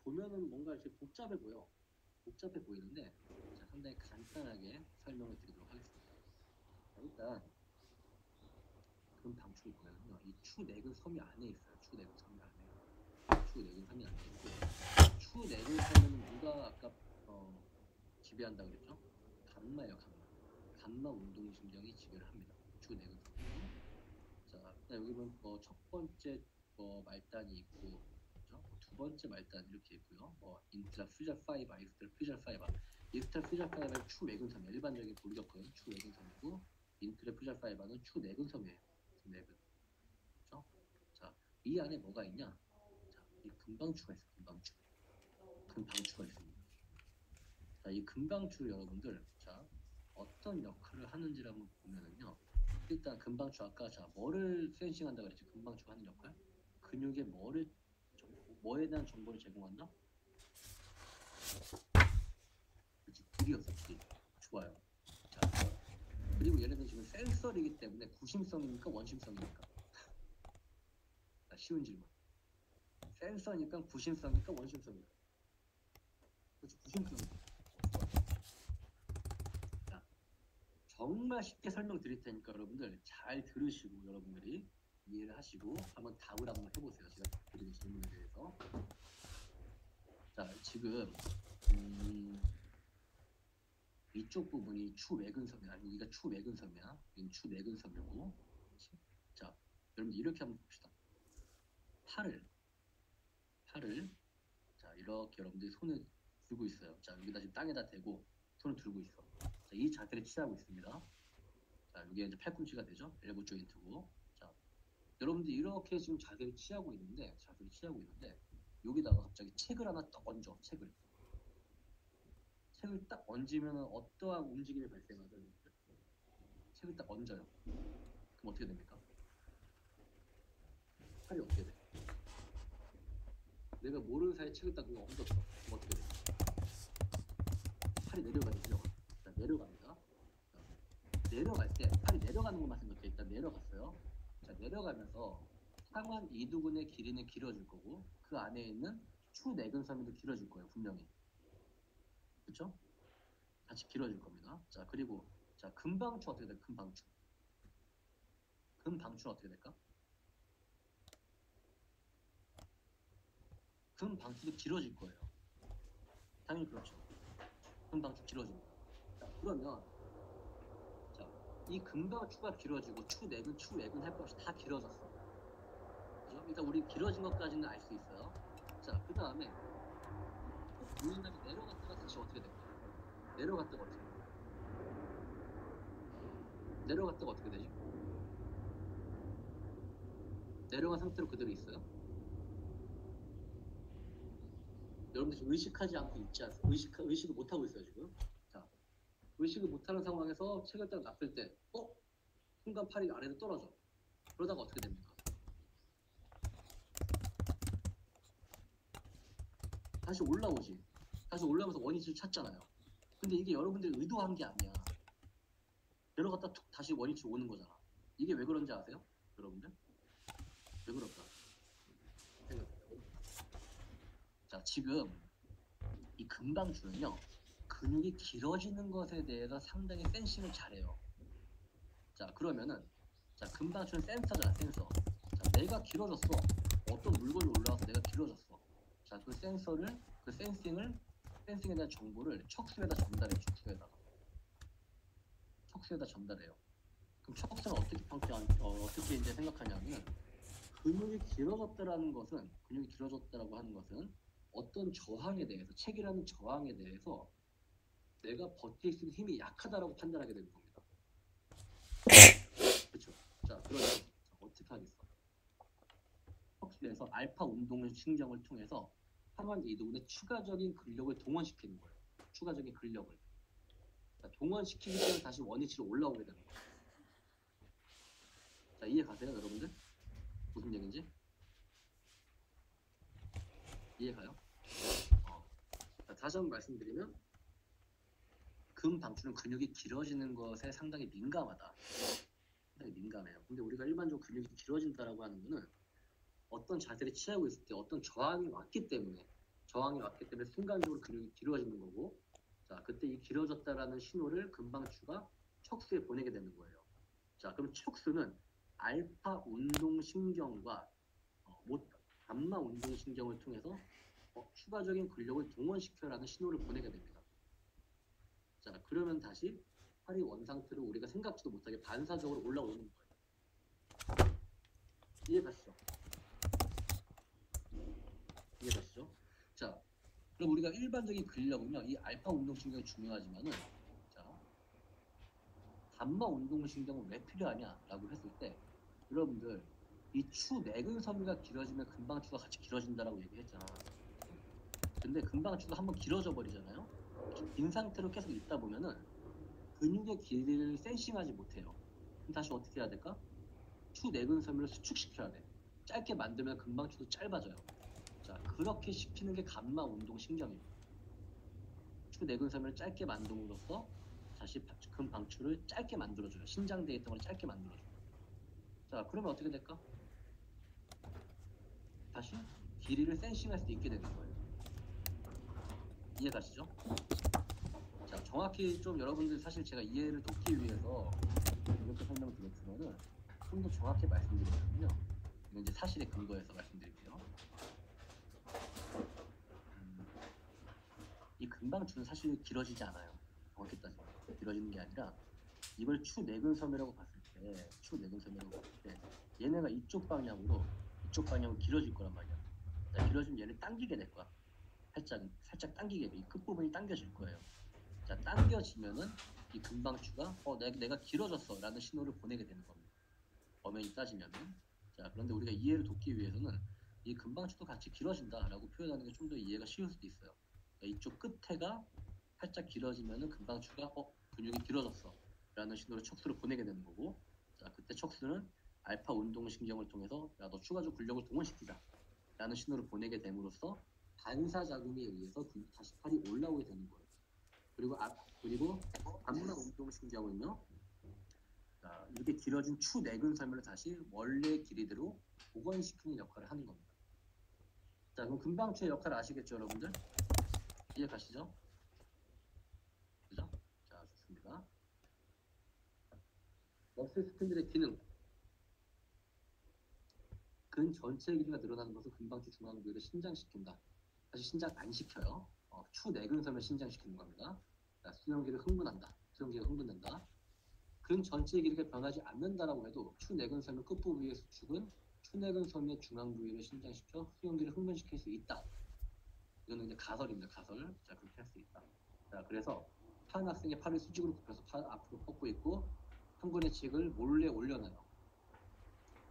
보면은 뭔가 이렇게 복잡해 보이는데 자, 상당히 간단하게 설명을 드리도록 하겠습니다. 자, 일단 금방추를 보면요, 이 추내근 섬유 안에 있어요. 추내근 섬유 안에 있고, 추내근 섬유는 누가 아까 지배한다 그랬죠? 감마예요, 감마 운동신경이 지배를 합니다. 추내근 섬유. 자, 여기 보면 첫 번째 말단이 있고, 그렇죠? 두 번째 말단 이렇게 있고요. 인트라 퓨절 파이버, 익스트라 퓨절 파이버. 익스트라 퓨절 파이버는 추내근 섬유, 일반적인 골격근 추내근 섬유고, 인트라 퓨절 파이버는 추내근 섬유예요. 내근. 그렇죠? 자, 이 안에 뭐가 있냐? 자, 이 금방추가 있어요. 금방추가 있습니다. 자, 이 금방추 여러분들, 자, 어떤 역할을 하는지를 한번 보면은요. 일단 금방추 아까 자 뭐를 센싱한다 그랬지? 금방추가 하는 역할? 근육에 뭐에 대한 정보를 제공한다? 그렇지, 길이였어, 길이. 좋아요. 자, 그리고 얘네들 지금 센서이기 때문에 구심성입니까? 원심성입니까? 자, 쉬운 질문. 센서니까 구심성입니까? 원심성입니까? 그렇지, 구심성입니다. 자, 정말 쉽게 설명드릴 테니까 여러분들 잘 들으시고 여러분들이 이해를 하시고 한번 답을 한번 해보세요. 제가 드리는 질문에 대해서. 자, 지금 이쪽 부분이 추내근섬이야. 여기가 추내근섬이야. 여기는 추내근섬이고. 자, 여러분들 이렇게 한번 봅시다. 팔을 자, 이렇게 여러분들이 손을 들고 있어요. 자, 여기다 지금 땅에다 대고 손을 들고 있어. 자, 이 자세를 취하고 있습니다. 자, 이게 이제 팔꿈치가 되죠. 엘보 조인트고. 자, 여러분들 이렇게 지금 자세를 취하고 있는데 여기다가 갑자기 책을 하나 딱 얹어. 책을 딱 얹으면 어떠한 움직임이 발생하죠? 책을 딱 얹어요. 그럼 어떻게 됩니까? 팔이 어떻게 돼? 내가 모르는 사이에 책을 딱 누가 얹었어. 그럼 어떻게 돼? 팔이 내려가죠. 자, 내려갑니다. 자, 내려갈 때 팔이 내려가는 것만 생각해. 일단 내려갔어요. 자, 내려가면서 상완 이두근의 길이는 길어질 거고 그 안에 있는 추내근섬유도 길어질 거예요. 분명히. 그렇죠? 같이 길어질 겁니다. 자, 그리고 자, 금방추 어떻게 될까? 금방추는 어떻게 될까? 금방추도 길어질 거예요. 당연히 그렇죠. 금방추 길어집니다. 자, 그러면 자, 이 금방추가 길어지고 추내근 할 것 없이 다 길어졌어. 그죠? 일단 우리 길어진 것까지는 알 수 있어요. 자, 그 다음에 보인 다음에 내려갔다가 다시 어떻게 될까? 내려갔다가 어떻게 될까? 내려갔다가 어떻게 되지? 내려간 상태로 그대로 있어요? 여러분들 지금 의식하지 않고 있지 않습니까? 의식을 못하고 있어요, 지금. 자, 의식을 못하는 상황에서 책을 딱 놨을 때, 순간 팔이 아래로 떨어져. 그러다가 어떻게 됩니까? 다시 올라오지. 다시 올라오면서 원위치를 찾잖아요. 근데 이게 여러분들이 의도한 게 아니야. 내려갔다 툭 다시 원위치 오는 거잖아. 이게 왜 그런지 아세요? 여러분들? 왜 그럴까? 생각해요. 자, 지금 이 금방추는요, 근육이 길어지는 것에 대해서 상당히 센싱을 잘해요. 자, 그러면은 자, 금방추는 센서잖아, 센서. 자, 내가 길어졌어. 어떤 물건이 올라와서 내가 길어졌어. 자, 그 센싱에 대한 정보를 척수에다 전달해요. 척수에다 전달해요. 그럼 척수는 어떻게 이제 생각하냐면, 근육이 길어졌다라고 하는 것은 어떤 저항에 대해서, 책이라는 저항에 대해서 내가 버틸 수 있는 힘이 약하다라고 판단하게 되는 겁니다. 그렇죠? 자, 그러면 어떻게 하겠어? 척수에서 알파 운동 신경을 통해서 상완 이두근의 추가적인 근력을 동원시키는 거예요. 추가적인 근력을. 자, 동원시키기 때문에 다시 원위치로 올라오게 되는 거예요. 자, 이해 가세요, 여러분들? 무슨 얘기인지? 이해 가요? 자, 다시 한번 말씀드리면 근방추는 근육이 길어지는 것에 상당히 민감하다. 상당히 민감해요. 근데 우리가 일반적으로 근육이 길어진다라고 하는 거는 어떤 자세를 취하고 있을 때 어떤 저항이 왔기 때문에 순간적으로 근육이 길어지는 거고, 자, 그때 이 길어졌다라는 신호를 근방추가 척수에 보내게 되는 거예요. 자, 그럼 척수는 알파 운동신경과 감마 운동신경을 통해서 추가적인 근력을 동원시켜라는 신호를 보내게 됩니다. 자, 그러면 다시 팔이 원상태로 우리가 생각지도 못하게 반사적으로 올라오는 거예요. 이해가시죠? 이해가시죠? 자, 그럼 우리가 일반적인 근력은요, 이 알파 운동신경이 중요하지만은, 자, 감마 운동신경은 왜 필요하냐라고 했을 때, 여러분들 이 추 내근 섬유가 길어지면 근방추가 같이 길어진다라고 얘기했잖아. 근데 근방추가 한번 길어져 버리잖아요. 긴 상태로 계속 있다 보면은 근육의 길이를 센싱하지 못해요. 그럼 다시 어떻게 해야 될까? 추 내근 섬유를 수축시켜야 돼. 짧게 만들면 근방추도 짧아져요. 자, 그렇게 시키는 게 감마 운동 신경입니다. 추 내근 섬유를 짧게 만듦으로써 다시 근방추를 짧게 만들어줘요. 신장되어 있던 걸 짧게 만들어줘요. 자, 그러면 어떻게 될까? 다시 길이를 센싱할 수 있게 되는 거예요. 이해가시죠? 자, 정확히 좀 여러분들 사실 제가 이해를 돕기 위해서 이렇게 설명드렸지만은 좀 더 정확히 말씀드리면요. 이건 이제 사실에 근거해서 말씀드릴게요. 이 근방추는 사실 길어지지 않아요. 정확히 따지면 길어지는 게 아니라 이걸 추 내근섬이라고 봤을 때 얘네가 이쪽 방향으로 길어질 거란 말이야. 자, 길어지면 얘를 당기게 될 거야. 살짝 당기게 돼. 이 끝부분이 당겨질 거예요. 자, 당겨지면은 이 근방추가 내가 길어졌어 라는 신호를 보내게 되는 겁니다. 엄연히 따지면은. 자, 그런데 우리가 이해를 돕기 위해서는 이 근방추도 같이 길어진다라고 표현하는 게 좀 더 이해가 쉬울 수도 있어요. 그러니까 이쪽 끝에가 살짝 길어지면은 근방추가 근육이 길어졌어 라는 신호를 척수로 보내게 되는 거고, 자, 그때 척수는 알파 운동신경을 통해서 야, 너 추가적 근력을 동원시키자 라는 신호를 보내게 됨으로써 반사작용에 의해서 다시 팔이 올라오게 되는 거예요. 그리고 감마 운동신경은요, 자, 이렇게 길어진 추 내근 섬유를 다시 원래의 길이대로 복원시키는 역할을 하는 겁니다. 자, 그럼 근방추의 역할을 아시겠죠, 여러분들? 이해 가시죠? 그죠? 자, 좋습니다. 머슬 스탠들의 기능. 근 전체의 길이가 늘어나는 것은 근방추 중앙 부위를 신장시킨다. 사실 신장 안 시켜요. 추 내근 섬유를 신장시키는 겁니다. 자, 수용기를 흥분한다. 수용기가 흥분된다. 근 전체의 길이가 변하지 않는다라고 해도 추 내근 섬유 끝부위의 수축은 추 내근 섬유의 중앙 부위를 신장시켜 수용기를 흥분시킬 수 있다. 이거는 이제 가설입니다. 가설. 자, 그렇게 할 수 있다. 자, 그래서 한 학생의 팔을 수직으로 굽혀서 팔 앞으로 뻗고 있고 흥분의 칙을 몰래 올려놔요.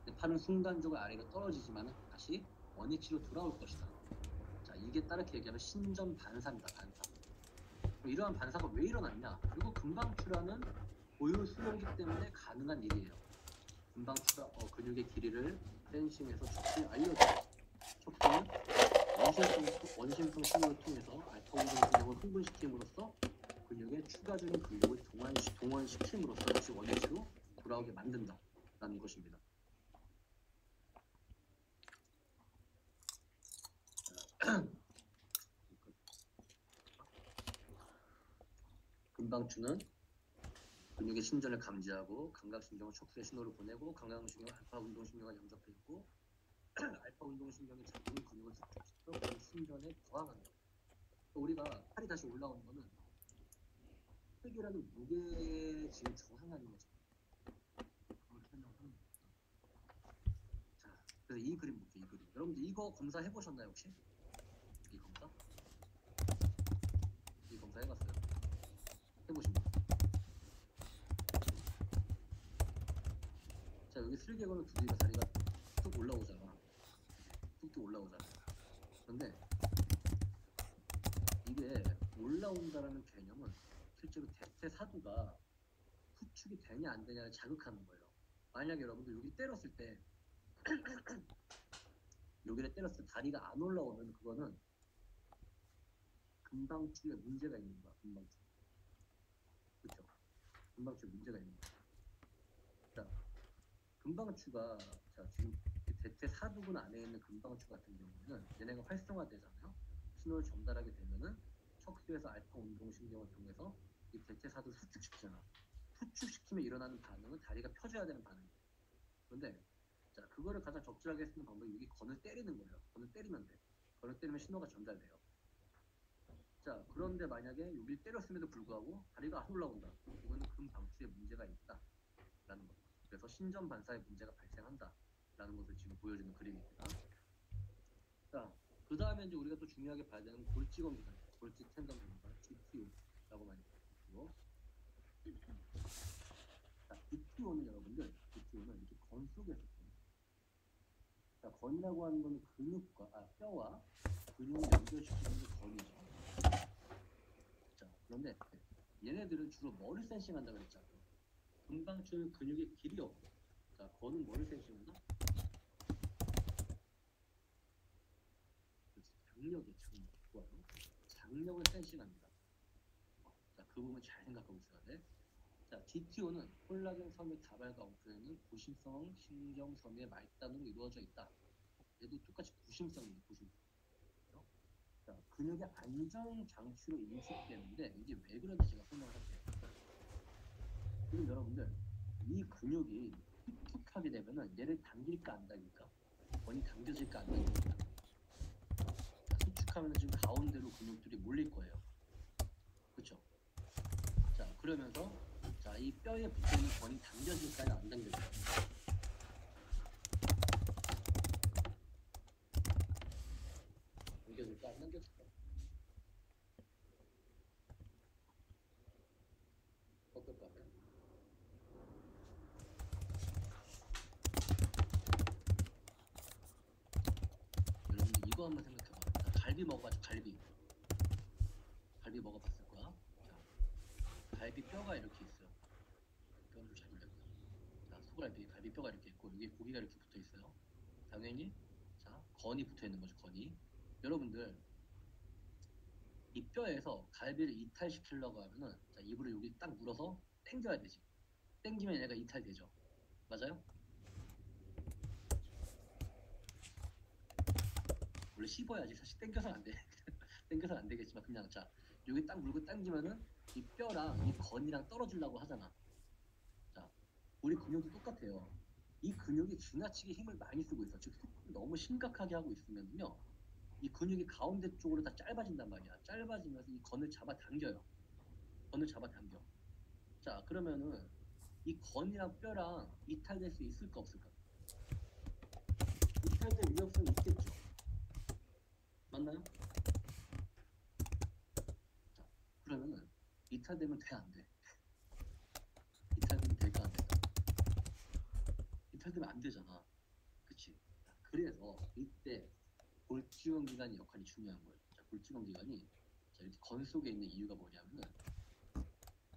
근데 팔은 순간적으로 아래로 떨어지지만 다시 원위치로 돌아올 것이다. 자, 이게 따르게 얘기하면 신전 반사입니다. 반사. 이러한 반사가 왜 일어났냐? 그리고 근방추라는 고유 수용기 때문에 가능한 일이에요. 근방추가 근육의 길이를 센싱해서 척수에 알려줘요. 척수는 원심성 신호를 통해서 알파 운동신경을 흥분시킴으로써 근육의 추가적인 근력을 동원시킴으로써 다시 원위치로 돌아오게 만든다라는 것입니다. 근방추는 근육의 신전을 감지하고 감각신경은 척수에 신호를 보내고 감각신경은 알파 운동신경과 영접해 있고 알파 운동신경이 작은 근육을 수축시켜 그 신전에 저항한다. 우리가 팔이 다시 올라오는 거는 혈기라는 무게에 지금 저항하는 거죠. 그걸 설명하는 겁니다. 자, 그래서 이 그림 볼게요. 이 그림. 여러분들 이거 검사 해보셨나요 혹시? 이 검사? 이 검사 해봤어요? 해보십니까? 자, 여기 슬개골은 두드리가 다리가 뚝 올라오잖아. 뚝뚝 올라오잖아. 그런데 이게 올라온다라는 개념은 실제로 대퇴사두가 수축이 되냐 안 되냐를 자극하는 거예요. 만약에 여러분들 여기 때렸을 때 여기를 때렸을 때 다리가 안 올라오면 그거는 근방추에 문제가 있는 거야. 근방추. 금방추에 문제가 있는 거예요. 자, 금방추가 지금 대퇴 사두근 안에 있는 금방추 같은 경우에는 얘네가 활성화되잖아요. 신호를 전달하게 되면은 척수에서 알파 운동신경을 통해서 이 대퇴 사두를 수축시키잖아. 수축시키면 일어나는 반응은 다리가 펴져야 되는 반응이에요. 그런데 그거를 가장 적절하게 쓰는 방법이 여기 건을 때리는 거예요. 건을 때리면 돼. 건을 때리면 신호가 전달돼요. 그런데 만약에 여기 때렸음에도 불구하고 다리가 안 올라온다. 이거는 금방추에 문제가 있다라는 겁니다. 그래서 신전 반사에 문제가 발생한다라는 것을 지금 보여주는 그림입니다. 그 다음에 이제 우리가 또 중요하게 봐야 되는 골직원 기관, 골직 텐던 기관, GTO라고 많이 부르고. GTO는 여러분들, GTO는 이렇게 건 속에서 건이라고 하는 거는 뼈와 근육을 연결시키는 게 건이죠. 그런데 얘네들은 주로 뭐를 센싱한다고 그랬잖아요. 금방추는 근육의 길이 없고, 건은 뭐를 센싱한다? 장력이에요. 좋아요. 장력을 센싱합니다. 그 부분 잘 생각하고 있어야 돼. GTO는 콜라겐 섬유 다발과 엉터리는 구심성 신경 섬유의 말단으로 이루어져 있다. 얘도 똑같이 구심성입니다. 구심성. 근육의 안전 장치로 인식되는데 이게 왜 그런지 제가 설명을 할게요. 지금 여러분들 이 근육이 툭툭하게 되면은 얘를 당길까 안 당길까? 건이 당겨질까 안 당길까? 수축하면 지금 가운데로 근육들이 몰릴 거예요. 그렇죠? 그러면서 이 뼈에 붙어있는 건이 당겨질까요? 안 당겨질까요? 당겨질까? 안 당겨질까? 어떨까요? 여러분 이거 한번 생각해봐. 갈비 먹어봤죠? 갈비 먹어봤을 거야. 갈비 뼈가 이렇게 있어요. 뼈를 좀 잡으려고요. 소갈비, 갈비 뼈가 이렇게 있고 여기 고기가 이렇게 붙어 있어요. 당연히 건이 붙어 있는 거죠. 건이. 여러분들 이 뼈에서 갈비를 이탈시키려고 하면은 입으로 여기 딱 물어서 당겨야 되지. 당기면 얘가 이탈되죠. 맞아요? 원래 씹어야지. 사실 당겨서는 안 돼. 당겨서는 안 되겠지만 그냥 여기 딱 물고 당기면은 이 뼈랑 이 건이랑 떨어지려고 하잖아. 우리 근육도 똑같아요. 이 근육이 지나치게 힘을 많이 쓰고 있어. 즉 너무 심각하게 하고 있으면요. 이 근육이 가운데 쪽으로 다 짧아진단 말이야. 짧아지면서 이 건을 잡아당겨요. 건을 잡아당겨. 그러면은 이 건이랑 뼈랑 이탈될 수 있을까 없을까? 이탈될 위험성이 있겠죠. 맞나요? 그러면은 이탈되면 돼, 안 돼? 이탈되면 될까 안 될까? 이탈되면 안 되잖아. 그치? 그래서 이때 골지원 기관의 역할이 중요한 거예요. 골지원 기관이 이렇게 건 속에 있는 이유가 뭐냐면은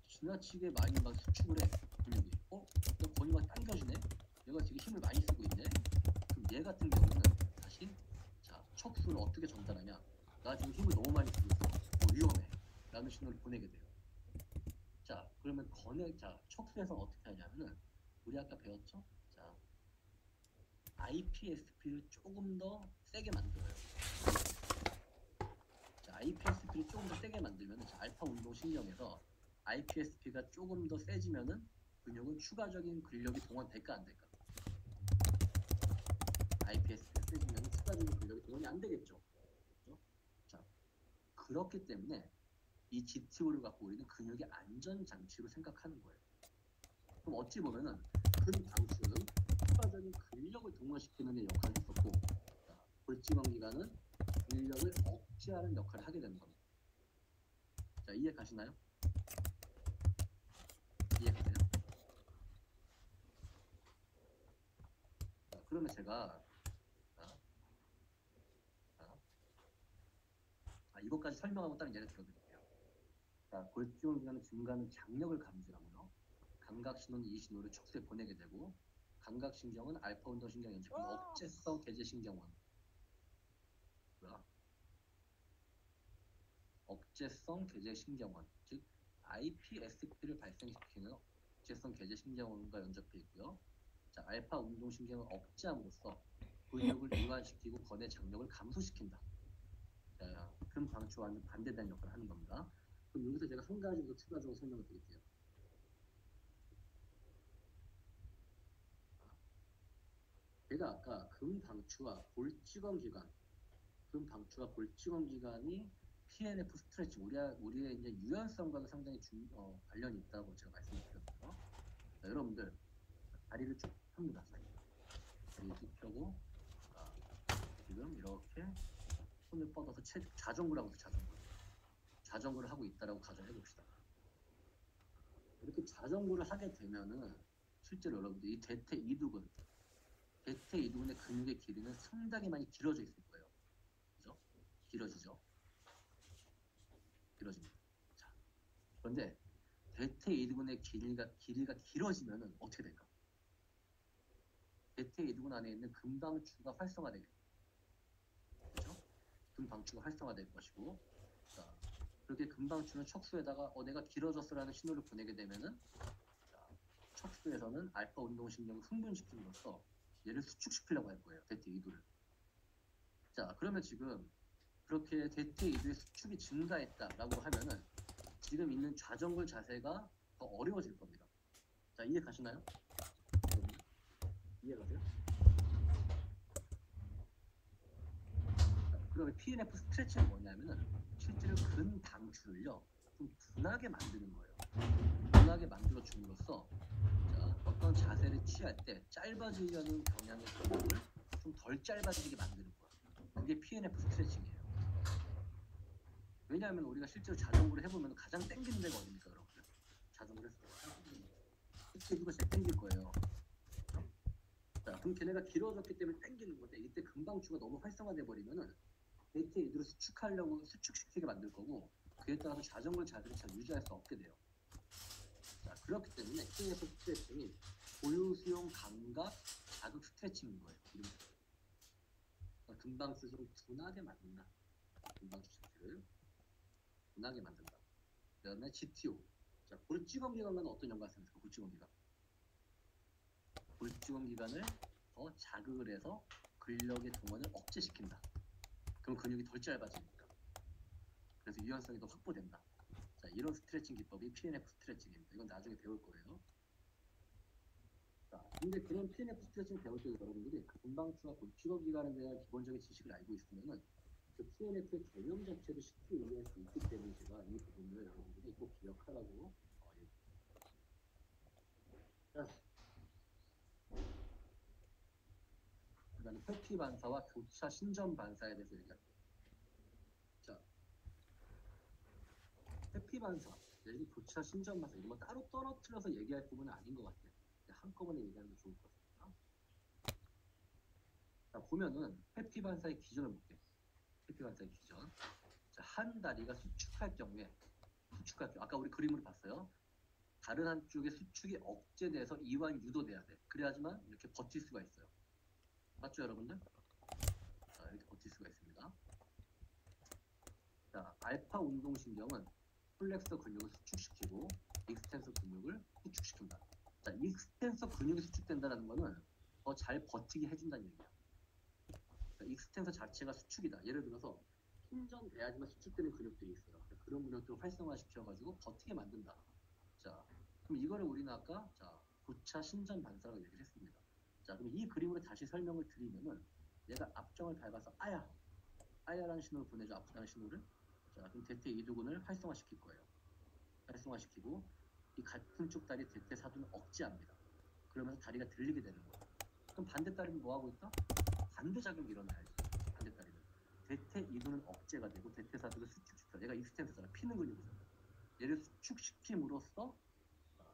지나치게 많이 막 수축을 해. 근육이. 너 건이 막 당겨지네? 얘가 되게 힘을 많이 쓰고 있네? 그럼 얘 같은 경우는 다시 척수를 어떻게 전달하냐? 나 지금 힘을 너무 많이 쓰고 있어. 위험해. 라는 신호를 보내게 돼요. 그러면 척수에서 어떻게 하냐면은 우리 아까 배웠죠? IPSP를 조금 더 세게 만들어요. IPSP를 조금 더 세게 만들면 알파 운동 신경에서 IPSP가 조금 더 세지면은 근육은 추가적인 근력이 동원될까 안 될까? IPSP가 세지면 추가적인 근력이 동원이 안 되겠죠. 그렇죠? 그렇기 때문에 이 GTO를 갖고 우리는 근육의 안전 장치로 생각하는 거예요. 그럼 어찌 보면은 근방추는 추가적인 근력을 동원시키는 데 역할을 했었고, 골지방 기관은 근력을 억제하는 역할을 하게 되는 겁니다. 이해 가시나요? 이해 가세요? 그러면 제가 이것까지 설명하고 딱 예를 들어드릴게요. 골지원 기관의 증가는 장력을 감지하고요. 감각신호는 이 신호를 척수에 보내게 되고, 감각신경은 알파 운동신경 연착 억제성 계제신경원. 억제성 계제신경원, 즉 IPSP를 발생시키는 억제성 계제신경원과 연접해 있고요. 자, 알파 운동신경을 억제함으로써 근육을 이완시키고 건의 장력을 감소시킨다. 자, 금방추와는 반대되는 역할을 하는 겁니다. 그럼 여기서 제가 한 가지 더 추가적으로 설명을 드릴게요. 제가 아까 금방추와 골직원 기관, 금방추와 골직원 기관이 PNF 스트레칭, 우리의 이제 유연성과도 상당히 관련이 있다고 제가 말씀드렸거든요. 자, 여러분들 다리를 쭉 펴니다. 다리를 쭉 펴고 지금 이렇게 손을 뻗어서 자전거라고 해서 자전거를 하고 있다라고 가정해 봅시다. 이렇게 자전거를 하게 되면은 실제로 여러분들 이 대퇴 이두근의 근육의 길이는 상당히 많이 길어져 있을 거예요. 그죠? 길어지죠? 길어집니다. 자, 그런데 대퇴 이두근의 길이가 길어지면은 어떻게 될까? 대퇴 이두근 안에 있는 금방추가 활성화되겠죠. 그렇죠? 금방추가 활성화될 것이고, 자, 그렇게 금방추는 척수에다가 내가 길어졌어라는 신호를 보내게 되면은 자, 척수에서는 알파 운동신경을 흥분시킴으로써 얘를 수축시키려고 할 거예요. 대퇴 이두를. 자, 그러면 지금 그렇게 대퇴 이두의 수축이 증가했다라고 하면은 지금 있는 좌정골 자세가 더 어려워질 겁니다. 자, 이해 가시나요? 이해 가세요? 그러면 PNF 스트레칭은 뭐냐면은 실제로 근방추를요 좀 둔하게 만드는 거예요. 둔하게 만들어 줌으로써 자, 어떤 자세를 취할 때 짧아지려는 경향의 근육을 좀 덜 짧아지게 만드는 거예요. 그게 PNF 스트레칭이에요. 왜냐하면 우리가 실제로 자전거를 해보면 가장 땡기는 데가 어딥니까, 여러분들? 자전거를 했을 때 특히 이거 제일 땡길 거예요. 그렇죠? 자, 그럼 걔네가 길어졌기 때문에 땡기는 건데 이때 금방추가 너무 활성화돼 버리면은 대퇴 이두를 수축시키게 만들 거고 그에 따라서 자전거 자세를 잘 유지할 수 없게 돼요. 자, 그렇기 때문에 PNF 스트레칭이 고유수용 감각 자극 스트레칭인 거예요. 금방추를 좀 둔하게 만든다. 금방추 자세를 둔하게 만든다. 그 다음에 GTO. 자, 골직원 기관과는 어떤 연관이 있습니까? 골직원 기관. 골직원 기관을 더 자극을 해서 근력의 동원을 억제시킨다. 그럼 근육이 덜 짧아지니까. 그래서 유연성이 더 확보된다. 자, 이런 스트레칭 기법이 PNF 스트레칭입니다. 이건 나중에 배울 거예요. 자, 근데 그런 PNF 스트레칭 배울 때 여러분들이 금방추와 골직원 기관에 대한 기본적인 지식을 알고 있으면은 그 PNF의 개념 자체를 쉽게 이해할 수 있기 때문에 제가 이 부분을 여러분들이 꼭 기억하라고 그 다음에 회피 반사와 교차 신전 반사에 대해서 얘기할게요. 자, 회피 반사, 내지 교차 신전 반사 이런 거 따로 떨어뜨려서 얘기할 부분은 아닌 것 같아요. 한꺼번에 얘기하는 게 좋을 것 같습니다. 자, 보면은 회피 반사의 기전을 볼게요. 회피 반사의 기전. 자, 한 다리가 수축할 경우에 아까 우리 그림으로 봤어요. 다른 한쪽의 수축이 억제돼서 이완 유도돼야 돼. 그래야지만 이렇게 버틸 수가 있어요. 맞죠, 여러분들? 자, 이렇게 버틸 수가 있습니다. 자, 알파 운동신경은 플렉서 근육을 수축시키고 익스텐서 근육을 수축시킨다. 자, 익스텐서 근육이 수축된다는 거는 더 잘 버티게 해준다는 얘기야. 자, 익스텐서 자체가 수축이다. 예를 들어서 힘전돼야지만 수축되는 근육들이 있어요. 그런 근육들을 활성화시켜가지고 버티게 만든다. 자, 그럼 이거를 우리는 아까 고차 신전 반사라고 얘기를 했습니다. 자, 그럼 이 그림으로 다시 설명을 드리면은 얘가 앞정을 밟아서 아야라는 신호를 보내죠. 아프다는 신호를. 자, 그럼 대퇴 이두근을 활성화시킬 거예요. 활성화시키고 이 같은 쪽 다리 대퇴 사두는 억제합니다. 그러면서 다리가 들리게 되는 거예요. 그럼 반대 다리는 뭐 하고 있다? 반대 작용이 일어나야지. 반대 다리는 대퇴 이두는 억제가 되고 대퇴 사두를 수축시켜. 얘가 익스텐서잖아. 피는 근육이잖아. 얘를 수축시킴으로써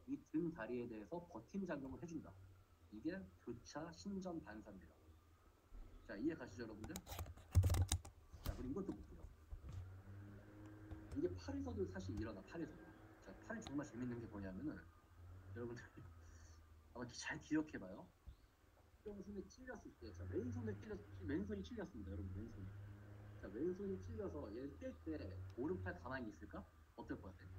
이 등 다리에 대해서 버팀 작용을 해준다. 이게 교차 신전 반사입니다. 자, 이해 가시죠, 여러분들? 자, 그리고 이것도 볼게요. 이게 팔에서도 사실 일어나. 팔에서도. 자, 팔이 정말 재밌는 게 뭐냐면은 여러분들 아마 잘 기억해봐요. 오른손에 찔렸을 때, 자, 왼손이 찔렸습니다, 여러분. 왼손이. 자, 왼손이 찔려서 얘를 뗄 때 오른팔 가만히 있을까? 어떨 것 같아요?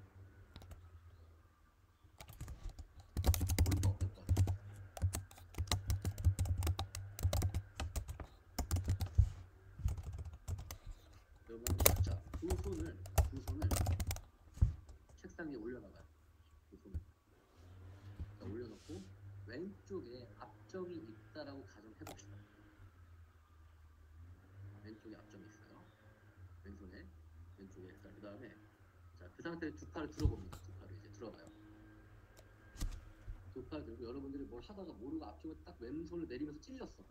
두 손을 책상 위에 올려놔봐요. 두 손을. 자, 올려놓고 왼쪽에 앞점이 있다라고 가정해봅시다. 왼쪽에 앞점이 있어요. 왼손에 왼쪽에. 자, 그 다음에 자, 그 상태에 두 팔을 들어봅니다. 두 팔을 이제 들어봐요. 두 팔 들고 여러분들이 뭘 하다가 모르고 앞쪽에 딱 왼손을 내리면서 찔렸어.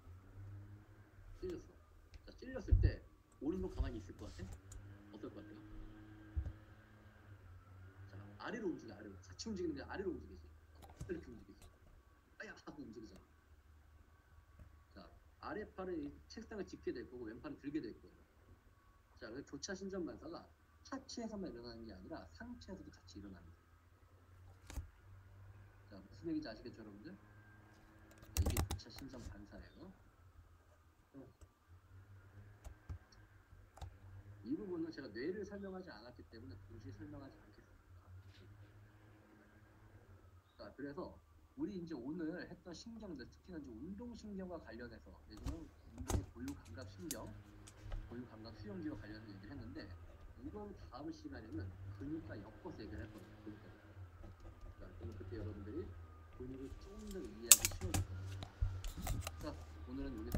자, 찔렸을 때 오른손 가만히 있을 것 같아? 어떨 것 같아요? 자, 아래로 움직여. 아래로 같이 움직이는 게 아래로 움직이지. 이렇게 움직이지. 아야 하고 움직이잖아. 자, 아래팔을 이 책상을 짚게 될 거고 왼팔을 들게 될 거예요. 자, 그래서 교차 신전반사가 하체에서만 일어나는 게 아니라 상체에서도 같이 일어납니다. 자, 무슨 얘기인지 아시겠죠, 여러분들? 자, 이게 교차 신전반사예요. 이 부분은 제가 뇌를 설명하지 않았기 때문에 굳이 설명하지 않겠습니다. 자, 그래서 우리 이제 오늘 했던 신경들, 특히나 이제 운동신경과 관련해서 예전에 운동의 고유감각신경, 고유감각수용기와 관련해서 얘기를 했는데 이건 다음 시간에는 근육과 엮어서 얘기를 할 겁니다. 자, 그럼 그때 여러분들이 근육을 좀 더 이해하기 쉬워질 겁니다. 자, 오늘은 여기서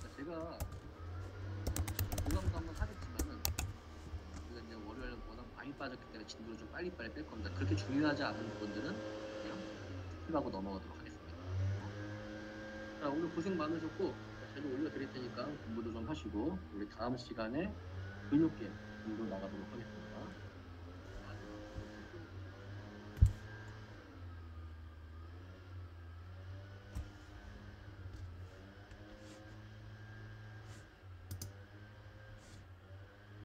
자, 제가 보강도 한번 하겠지만은 우리가 이제 월요일 워낙 많이 빠졌기 때문에 진도를 좀 빨리빨리 뺄 겁니다. 그렇게 중요하지 않은 부분들은 그냥 스킵하고 넘어가도록 하겠습니다. 자, 오늘 고생 많으셨고 자료 올려드릴 테니까 공부도 좀 하시고 우리 다음 시간에 근육계 공부 나가도록 하겠습니다.